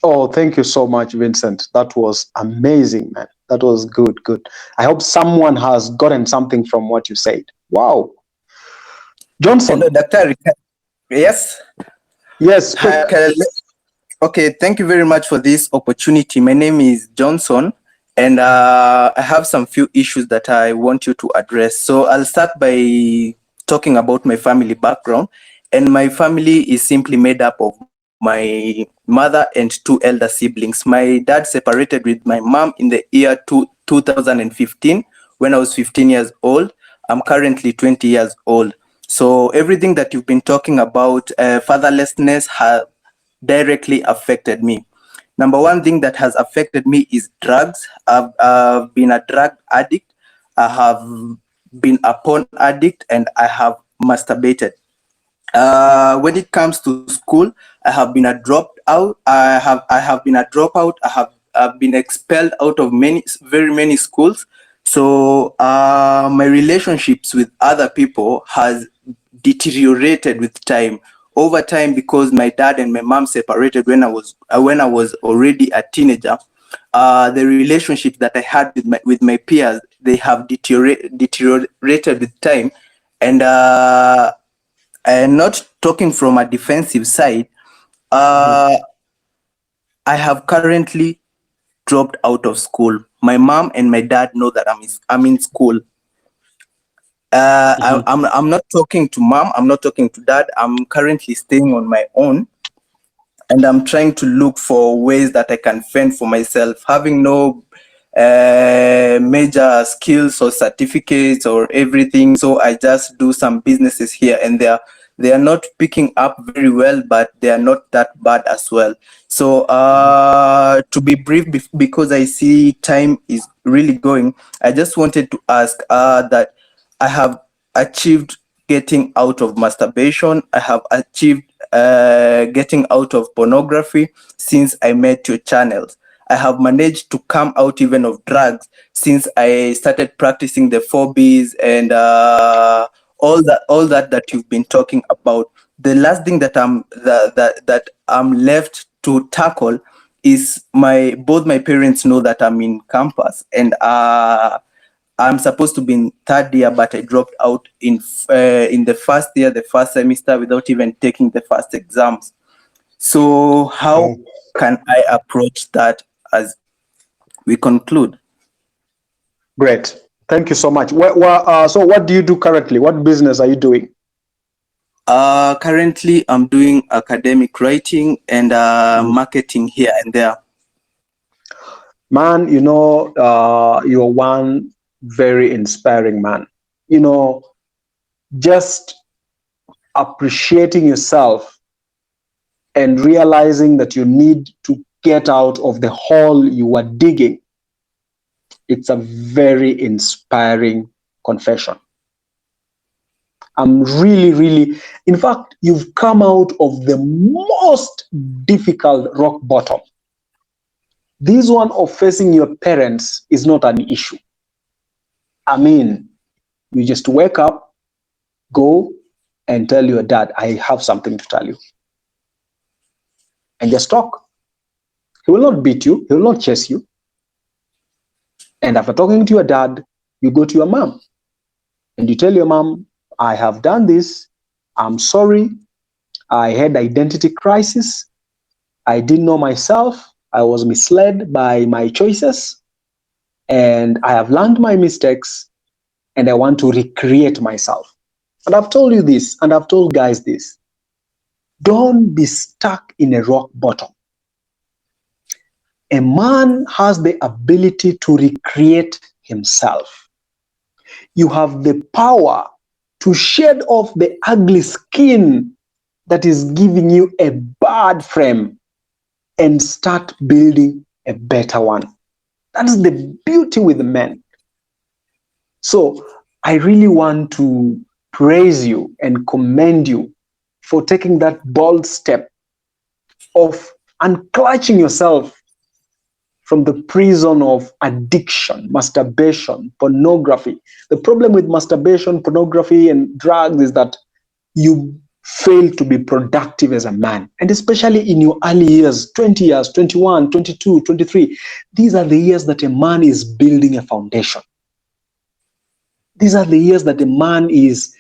Oh, thank you so much, Vincent. That was amazing, man. That was good, good. I hope someone has gotten something from what you said. Wow. Johnson. Hello, Doctor. Yes. Yes, Hi, quick. okay, okay, thank you very much for this opportunity. My name is Johnson, and I have some few issues that I want you to address. So I'll start by talking about my family background. And my family is simply made up of my mother and two elder siblings. My dad separated with my mom in the year 2015 when I was 15 years old. I'm currently 20 years old. So everything that you've been talking about, fatherlessness, directly affected me. Number one thing that has affected me is drugs. I've been a drug addict. I have been a porn addict, and I have masturbated. When it comes to school, I have been a dropped out. I have been a dropout. I've been expelled out of very many schools. So my relationships with other people has deteriorated with time. Over time, because my dad and my mom separated when I was already a teenager. The relationship that I had with my peers, they have deteriorated with time, and not talking from a defensive side. uh, I have currently dropped out of school. My mom and my dad know that I'm in school. I'm not talking to mom, I'm not talking to dad. I'm currently staying on my own, and I'm trying to look for ways that I can fend for myself, having no major skills or certificates or everything. So I just do some businesses here and there. They are not picking up very well, but they are not that bad as well. So to be brief, because I see time is really going, I just wanted to ask that I have achieved getting out of masturbation. I have achieved getting out of pornography since I met your channels. I have managed to come out even of drugs since I started practicing the 4Bs and all that you've been talking about. The last thing that I'm left to tackle is both my parents know that I'm in campus, and I'm supposed to be in third year, but I dropped out in the first year, the first semester, without even taking the first exams. So how can I approach that as we conclude? Great. Thank you so much. So what do you do currently? What business are you doing? Currently, I'm doing academic writing and marketing here and there. Man, you're one very inspiring man. Just appreciating yourself and realizing that you need to get out of the hole you are digging. It's a very inspiring confession. I'm really, really, in fact, you've come out of the most difficult rock bottom. This one of facing your parents is not an issue. I mean, you just wake up, go and tell your dad, I have something to tell you. And just talk. He will not beat you, he will not chase you. And after talking to your dad, you go to your mom and you tell your mom, I have done this. I'm sorry. I had identity crisis. I didn't know myself. I was misled by my choices. And I have learned my mistakes and I want to recreate myself. And I've told you this, and I've told guys this. Don't be stuck in a rock bottom. A man has the ability to recreate himself. You have the power to shed off the ugly skin that is giving you a bad frame and start building a better one. That is the beauty with men. So I really want to praise you and commend you for taking that bold step of unclutching yourself from the prison of addiction, masturbation, pornography. The problem with masturbation, pornography, and drugs is that you fail to be productive as a man. And especially in your early years, 20 years, 21, 22, 23, these are the years that a man is building a foundation. These are the years that a man is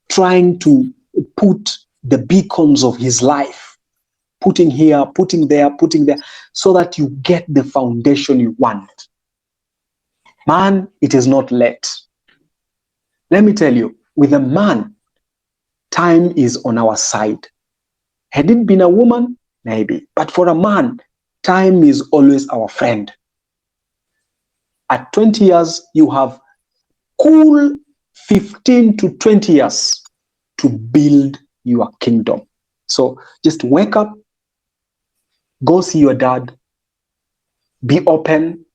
trying to put the beacons of his life, putting here, putting there, so that you get the foundation you want. Man, it is not late. Let me tell you, with a man, time is on our side. Had it been a woman, maybe. But for a man, time is always our friend. At 20 years, you have cool 15 to 20 years to build your kingdom. So just wake up, go see your dad, be open,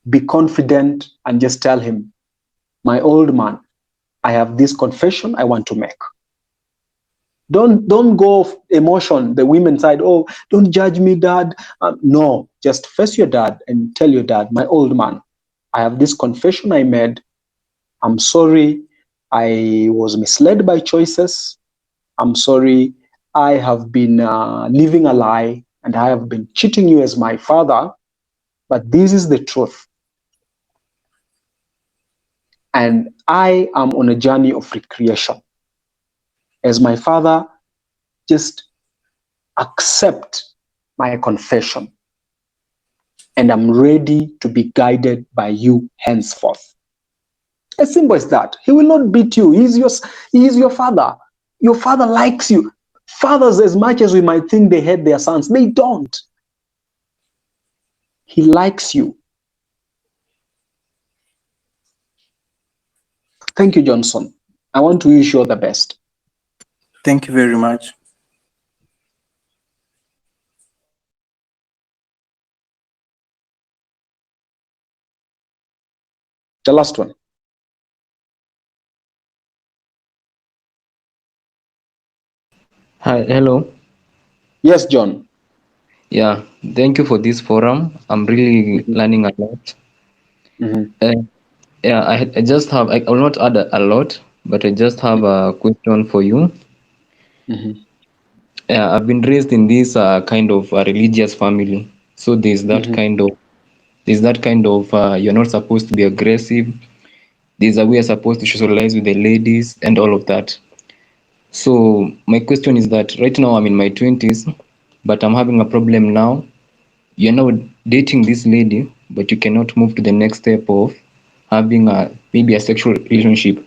be confident, and just tell him, my old man, I have this confession I want to make. Don't go off emotion, the women's side, oh, don't judge me, dad. No, just face your dad and tell your dad, my old man, I have this confession I made. I'm sorry I was misled by choices. I'm sorry I have been living a lie and I have been cheating you as my father, but this is the truth. And I am on a journey of recreation. As my father, just accept my confession. And I'm ready to be guided by you henceforth. As simple as that. He will not beat you. He is your father. Your father likes you. Fathers, as much as we might think they hate their sons, they don't. He likes you. Thank you, Johnson. I want to wish you all the best. Thank you very much. The last one. Hi, hello. Yes, John. Yeah, thank you for this forum. I'm really learning a lot. Uh, yeah, I just have, I will not add a lot, but I just have a question for you. Yeah, I've been raised in this kind of religious family. So there's that kind of, you're not supposed to be aggressive. There's a way you're supposed to socialize with the ladies and all of that. So my question is that right now I'm in my 20s, but I'm having a problem now. You're now dating this lady, but you cannot move to the next step of having maybe a sexual relationship.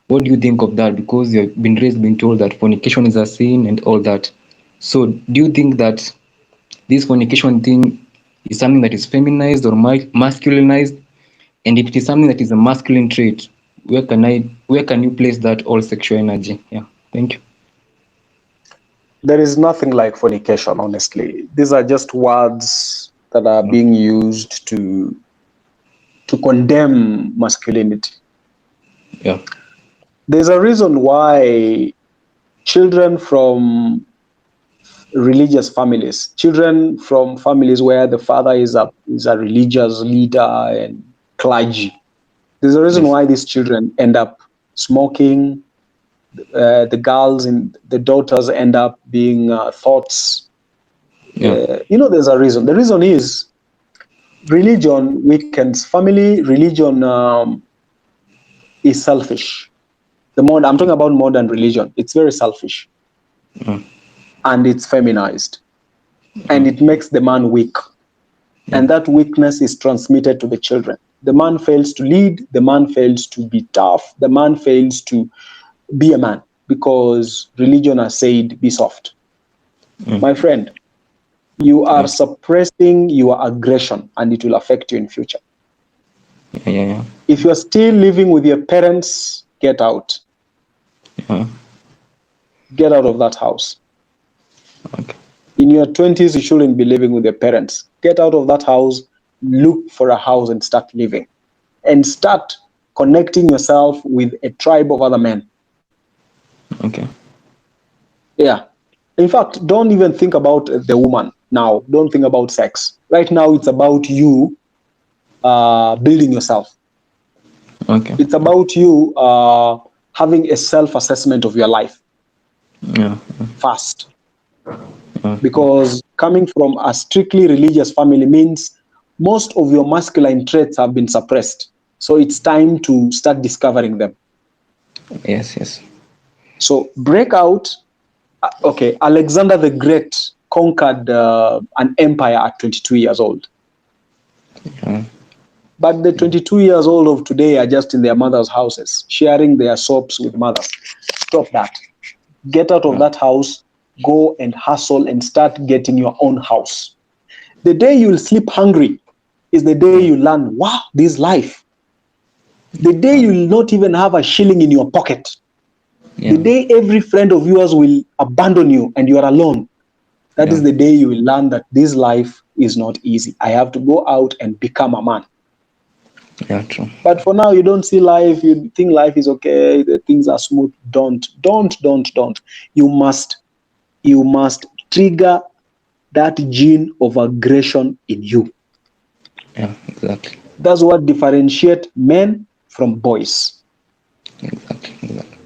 What do you think of that? Because you've been raised being told that fornication is a sin and all that. So do you think that this fornication thing is something that is feminized or masculinized? And if it is something that is a masculine trait, where can you place that all sexual energy? Yeah, thank you. There is nothing like fornication, honestly. These are just words that are being used to condemn masculinity. Yeah. There's a reason why children from religious families, children from families where the father is a religious leader and clergy, there's a reason why these children end up smoking. The girls and the daughters end up being thoughts. There's a reason. The reason is religion weakens family. Religion is selfish. I'm talking about modern religion. It's very selfish, and it's feminized, and it makes the man weak, and that weakness is transmitted to the children. The man fails to lead. The man fails to be tough. The man fails to be a man because religion has said, be soft. My friend, you are suppressing your aggression and it will affect you in future. If you're still living with your parents, get out. Yeah. Get out of that house. Okay. In your 20s, you shouldn't be living with your parents. Get out of that house, look for a house and start living. And start connecting yourself with a tribe of other men. Okay. Yeah. In fact, don't even think about the woman now. Don't think about sex. Right now, it's about you building yourself. Okay. It's about you having a self-assessment of your life Yeah. first. Yeah. Because coming from a strictly religious family means most of your masculine traits have been suppressed. So it's time to start discovering them. Yes. Yes. So break out. Okay, Alexander the Great conquered an empire at 22 years old. Yeah. But the 22 years old of today are just in their mother's houses, sharing their soaps with mothers. Stop that. Get out of Yeah. that house, go and hustle and start getting your own house. The day you'll sleep hungry is the day you learn, wow, this life. The day you'll not even have a shilling in your pocket. The Yeah. day every friend of yours will abandon you and you are alone. That Yeah. is the day you will learn that this life is not easy. I have to go out and become a man. Yeah. True. But for now, you don't see life. You think life is okay. The things are smooth. Don't. You must trigger that gene of aggression in you. Yeah. Exactly. That's what differentiates men from boys. Exactly. Exactly.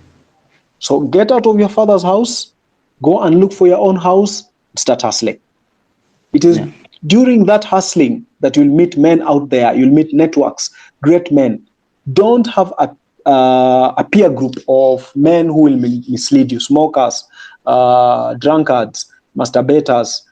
So get out of your father's house, go and look for your own house, start hustling. It is Yeah. during that hustling that you'll meet men out there, you'll meet networks, great men. Don't have a peer group of men who will mislead you, smokers, drunkards, masturbators,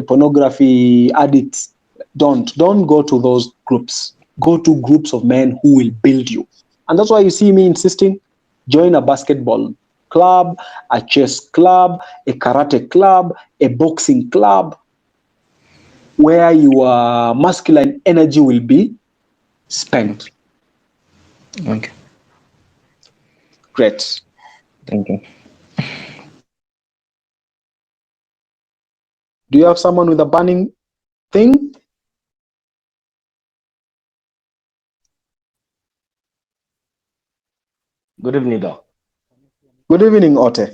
pornography addicts. Don't go to those groups. Go to groups of men who will build you. And that's why you see me insisting, join a basketball club, a chess club, a karate club, a boxing club, where your masculine energy will be spent. Okay. Great. Thank you. Do you have someone with a burning thing? Good evening, Doc. Good evening, Ote.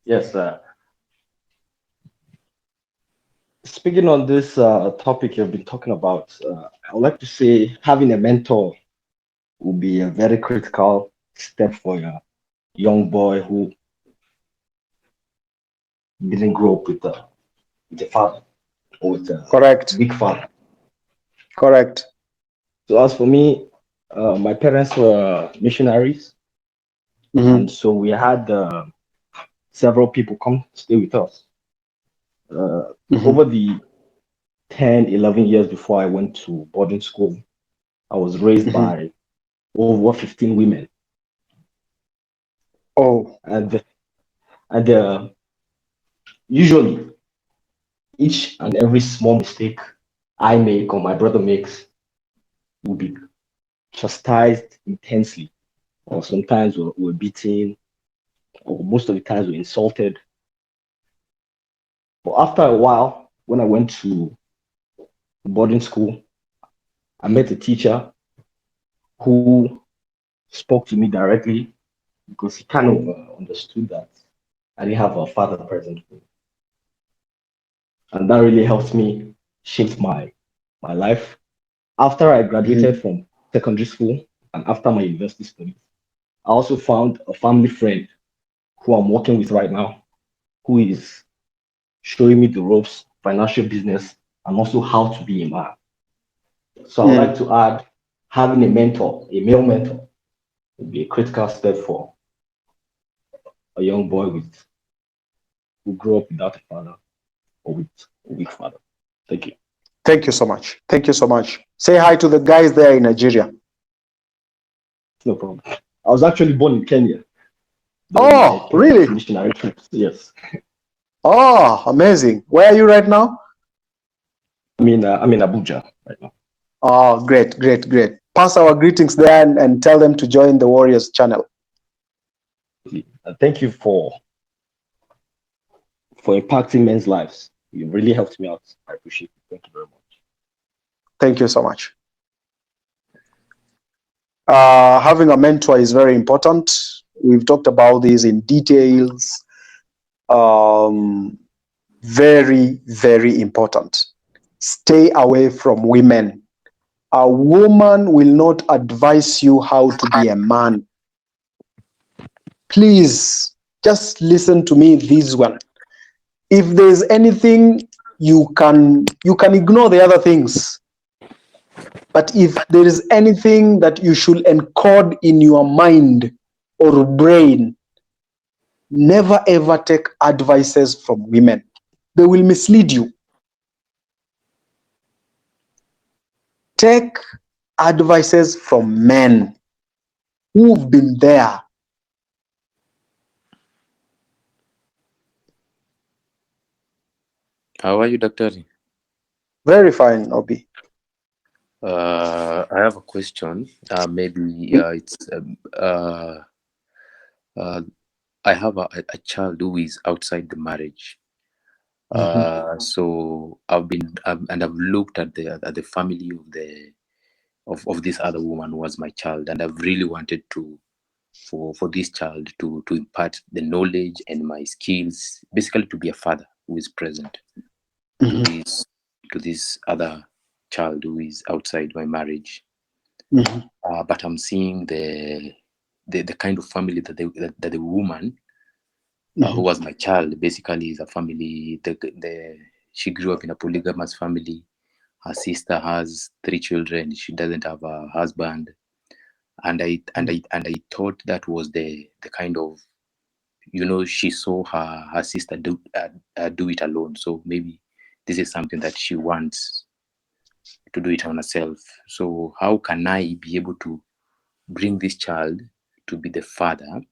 Yes, speaking on this topic you've been talking about, I would like to say having a mentor will be a very critical step for a young boy who didn't grow up with a father or with a Correct. big father. Correct. So as for me, my parents were missionaries, Mm-hmm. and so we had several people come stay with us. Over the 10, 11 years before I went to boarding school, I was raised by over 15 women. Oh. And usually, each and every small mistake I make or my brother makes will be chastised intensely, or sometimes we're beaten, or most of the times we're insulted. But after a while, when I went to boarding school, I met a teacher who spoke to me directly because he kind of understood that I didn't have a father present. And that really helped me shape my life. After I graduated from secondary school and after my university studies, I also found a family friend who I'm working with right now, who is showing me the ropes, financial business, and also how to be a man. So I would like to add having a mentor, a male mentor, would be a critical step for a young boy who grew up without a father or with a weak father. Thank you. Thank you so much. Thank you so much. Say hi to the guys there in Nigeria. No problem. I was actually born in Kenya during my Oh, parents' really? missionary trips. Yes. Oh, amazing. Where are you right now? I'm in Abuja right now. Oh, great. Pass our greetings there and tell them to join the Warriors channel. Thank you for impacting men's lives. You really helped me out. I appreciate it. Thank you very much. Thank you so much. Having a mentor is very important. We've talked about this in details. Very, very important. Stay away from women. A woman will not advise you how to be a man. Please just listen to me this one. If there's anything you can ignore the other things. But if there is anything that you should encode in your mind or brain, never ever take advices from women. They will mislead you. Take advices from men who've been there. How are you, Doctor? Very fine, Obi. I have a question. Maybe it's I have a child who is outside the marriage. So I've been and I've looked at the family of this other woman who was my child, and I've really wanted to for this child to impart the knowledge and my skills, basically to be a father who is present to this other child who is outside my marriage. But I'm seeing the kind of family that the woman who was my child basically is a family. She grew up in a polygamous family. Her sister has 3 children. She doesn't have a husband, and I thought that was the kind of, she saw her sister do it alone. So maybe this is something that she wants to do it on herself. So how can I be able to bring this child to be the father,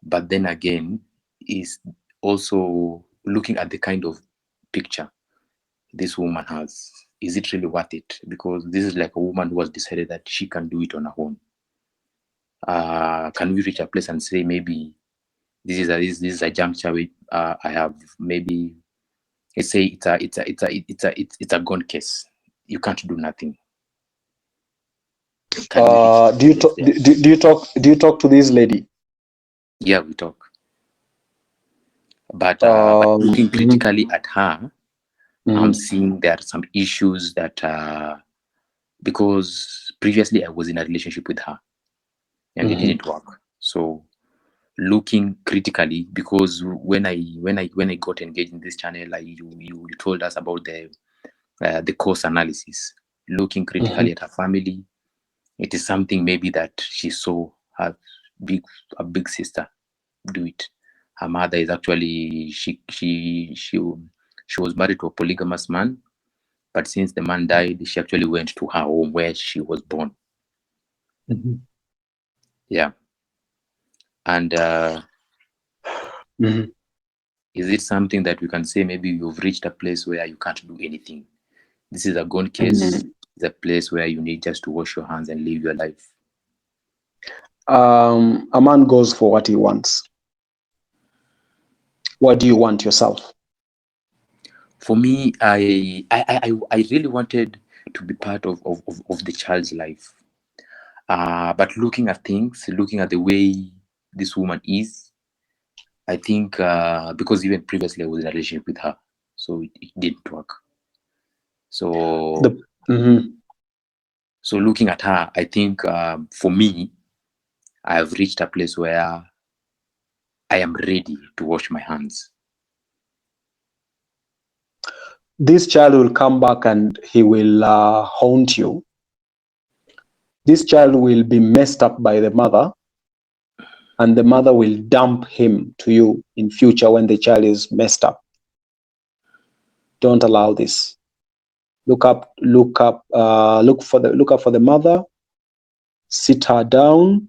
but then again is also looking at the kind of picture this woman has? Is it really worth it? Because this is like a woman who has decided that she can do it on her own. Can we reach a place and say maybe this is a juncture where I have maybe, let's say it's a gone case. You can't do nothing. Do you talk to this lady? Yeah, we talk. But looking critically at her, I'm seeing there are some issues that because previously I was in a relationship with her and it didn't work. So looking critically, because when I got engaged in this channel, you told us about the course analysis. Looking critically at her family, it is something maybe that she saw her big sister do it. Her mother is actually she was married to a polygamous man, but since the man died, she actually went to her home where she was born. Yeah. And is it something that we can say maybe you've reached a place where you can't do anything? This is a gone case. It's a place where you need just to wash your hands and live your life. A man goes for what he wants. What do you want yourself? For me, I really wanted to be part of the child's life. But looking at things, looking at the way this woman is, I think because even previously I was in a relationship with her, so it didn't work. So so looking at her, I think for me, I have reached a place where I am ready to wash my hands. This child will come back and he will haunt you. This child will be messed up by the mother, and the mother will dump him to you in future when the child is messed up. Don't allow this. Look up for the mother. Sit her down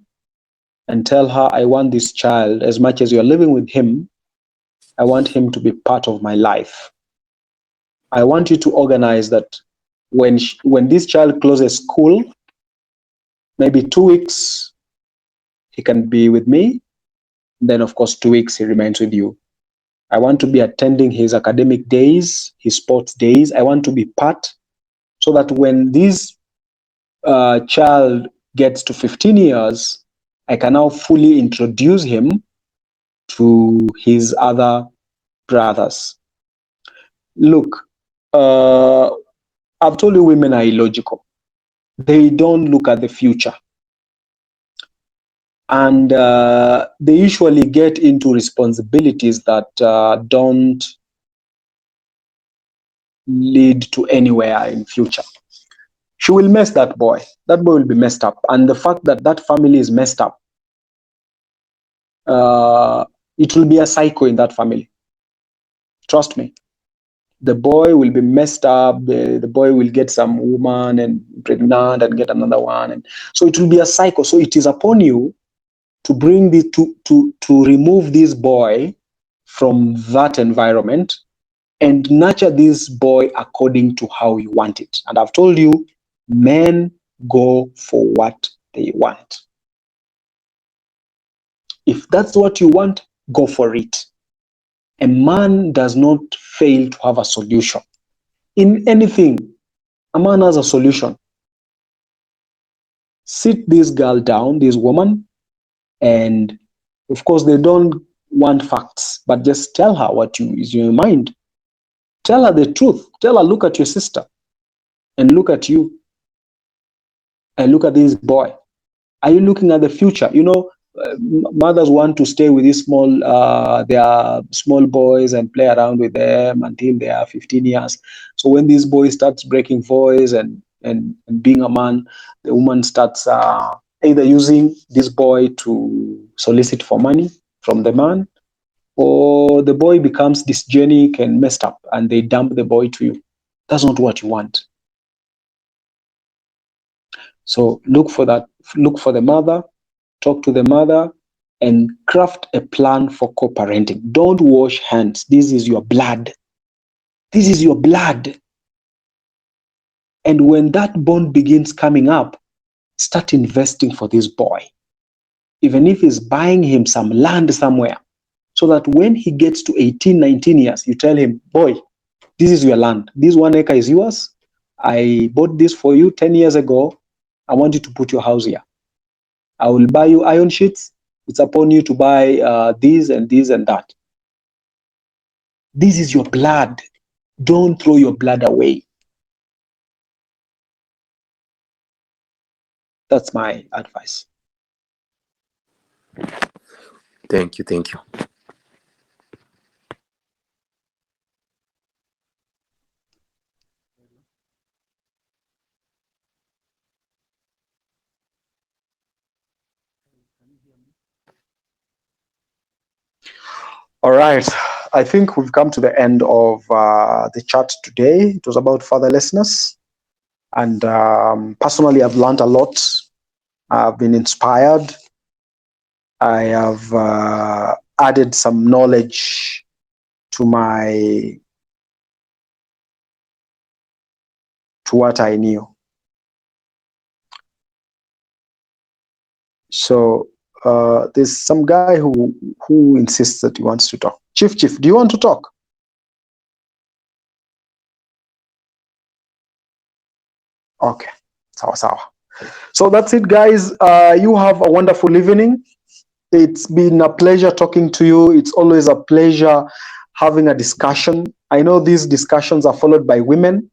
and tell her, I want this child, as much as you're living with him, I want him to be part of my life. I want you to organize that when this child closes school, maybe 2 weeks, he can be with me. Then, of course, 2 weeks he remains with you. I want to be attending his academic days, his sports days. I want to be part, so that when this child gets to 15 years, I can now fully introduce him to his other brothers. Look, I've told you women are illogical. They don't look at the future. And they usually get into responsibilities that don't lead to anywhere in future. She will mess that boy. That boy will be messed up. And the fact that that family is messed up, it will be a cycle in that family. Trust me. The boy will be messed up. The boy will get some woman and pregnant and get another one. And so it will be a cycle. So it is upon you to bring this, to remove this boy from that environment and nurture this boy according to how you want it. And I've told you, men go for what they want. If that's what you want, go for it. A man does not fail to have a solution. In anything, a man has a solution. Sit this girl down, this woman, and of course they don't want facts, but just tell her what is in your mind. Tell her the truth. Tell her, look at your sister, and look at you, and look at this boy. Are you looking at the future? You know, mothers want to stay with these their small boys and play around with them until they are 15 years. So when this boy starts breaking voice and being a man, the woman starts either using this boy to solicit for money from the man, or the boy becomes dysgenic and messed up and they dump the boy to you. That's not what you want. So look for that. Look for the mother, talk to the mother, and craft a plan for co-parenting. Don't wash hands. This is your blood. This is your blood. And when that bond begins coming up, start investing for this boy. Even if he's buying him some land somewhere, so that when he gets to 18, 19 years, you tell him, boy, this is your land. This 1 acre is yours. I bought this for you 10 years ago. I want you to put your house here. I will buy you iron sheets. It's upon you to buy this and this and that. This is your blood. Don't throw your blood away. That's my advice. Thank you. Thank you. All right. I think we've come to the end of the chat today. It was about fatherlessness. And personally, I've learned a lot. I've been inspired. I have added some knowledge to what I knew. So there's some guy who insists that he wants to talk. Chief, do you want to talk? Okay, sawa. So that's it, guys. You have a wonderful evening. It's been a pleasure talking to you. It's always a pleasure having a discussion. I know these discussions are followed by women,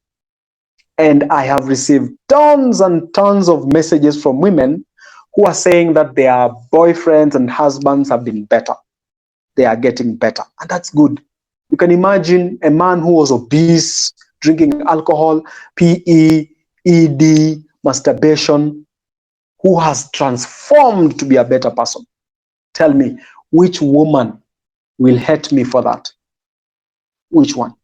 and I have received tons and tons of messages from women who are saying that their boyfriends and husbands have been better. They are getting better, and that's good. You can imagine a man who was obese, drinking alcohol, PE, ED, masturbation, who has transformed to be a better person. Tell me, which woman will hate me for that? Which one?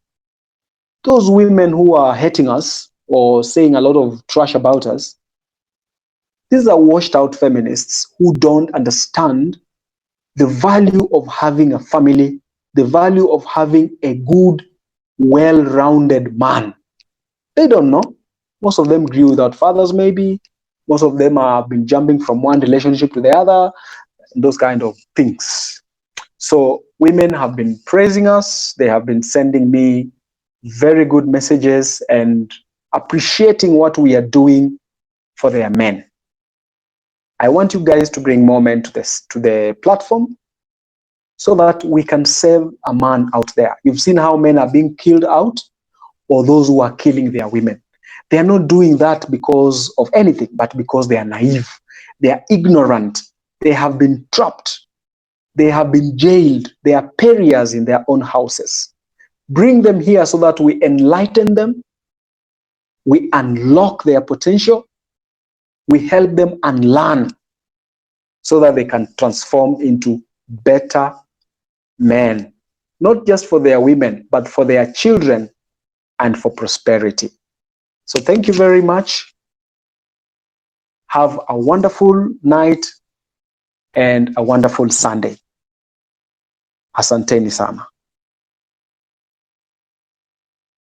Those women who are hating us or saying a lot of trash about us, these are washed out feminists who don't understand the value of having a family, the value of having a good, well-rounded man. They don't know. Most of them grew without fathers, maybe. Most of them have been jumping from one relationship to the other, those kind of things. So women have been praising us. They have been sending me very good messages and appreciating what we are doing for their men. I want you guys to bring more men to the platform so that we can save a man out there. You've seen how men are being killed out, or those who are killing their women. They are not doing that because of anything, but because they are naive. They are ignorant. They have been trapped. They have been jailed. They are pariahs in their own houses. Bring them here so that we enlighten them. We unlock their potential. We help them unlearn so that they can transform into better men, not just for their women, but for their children and for prosperity. So thank you very much. Have a wonderful night and a wonderful Sunday. Asanteni sana.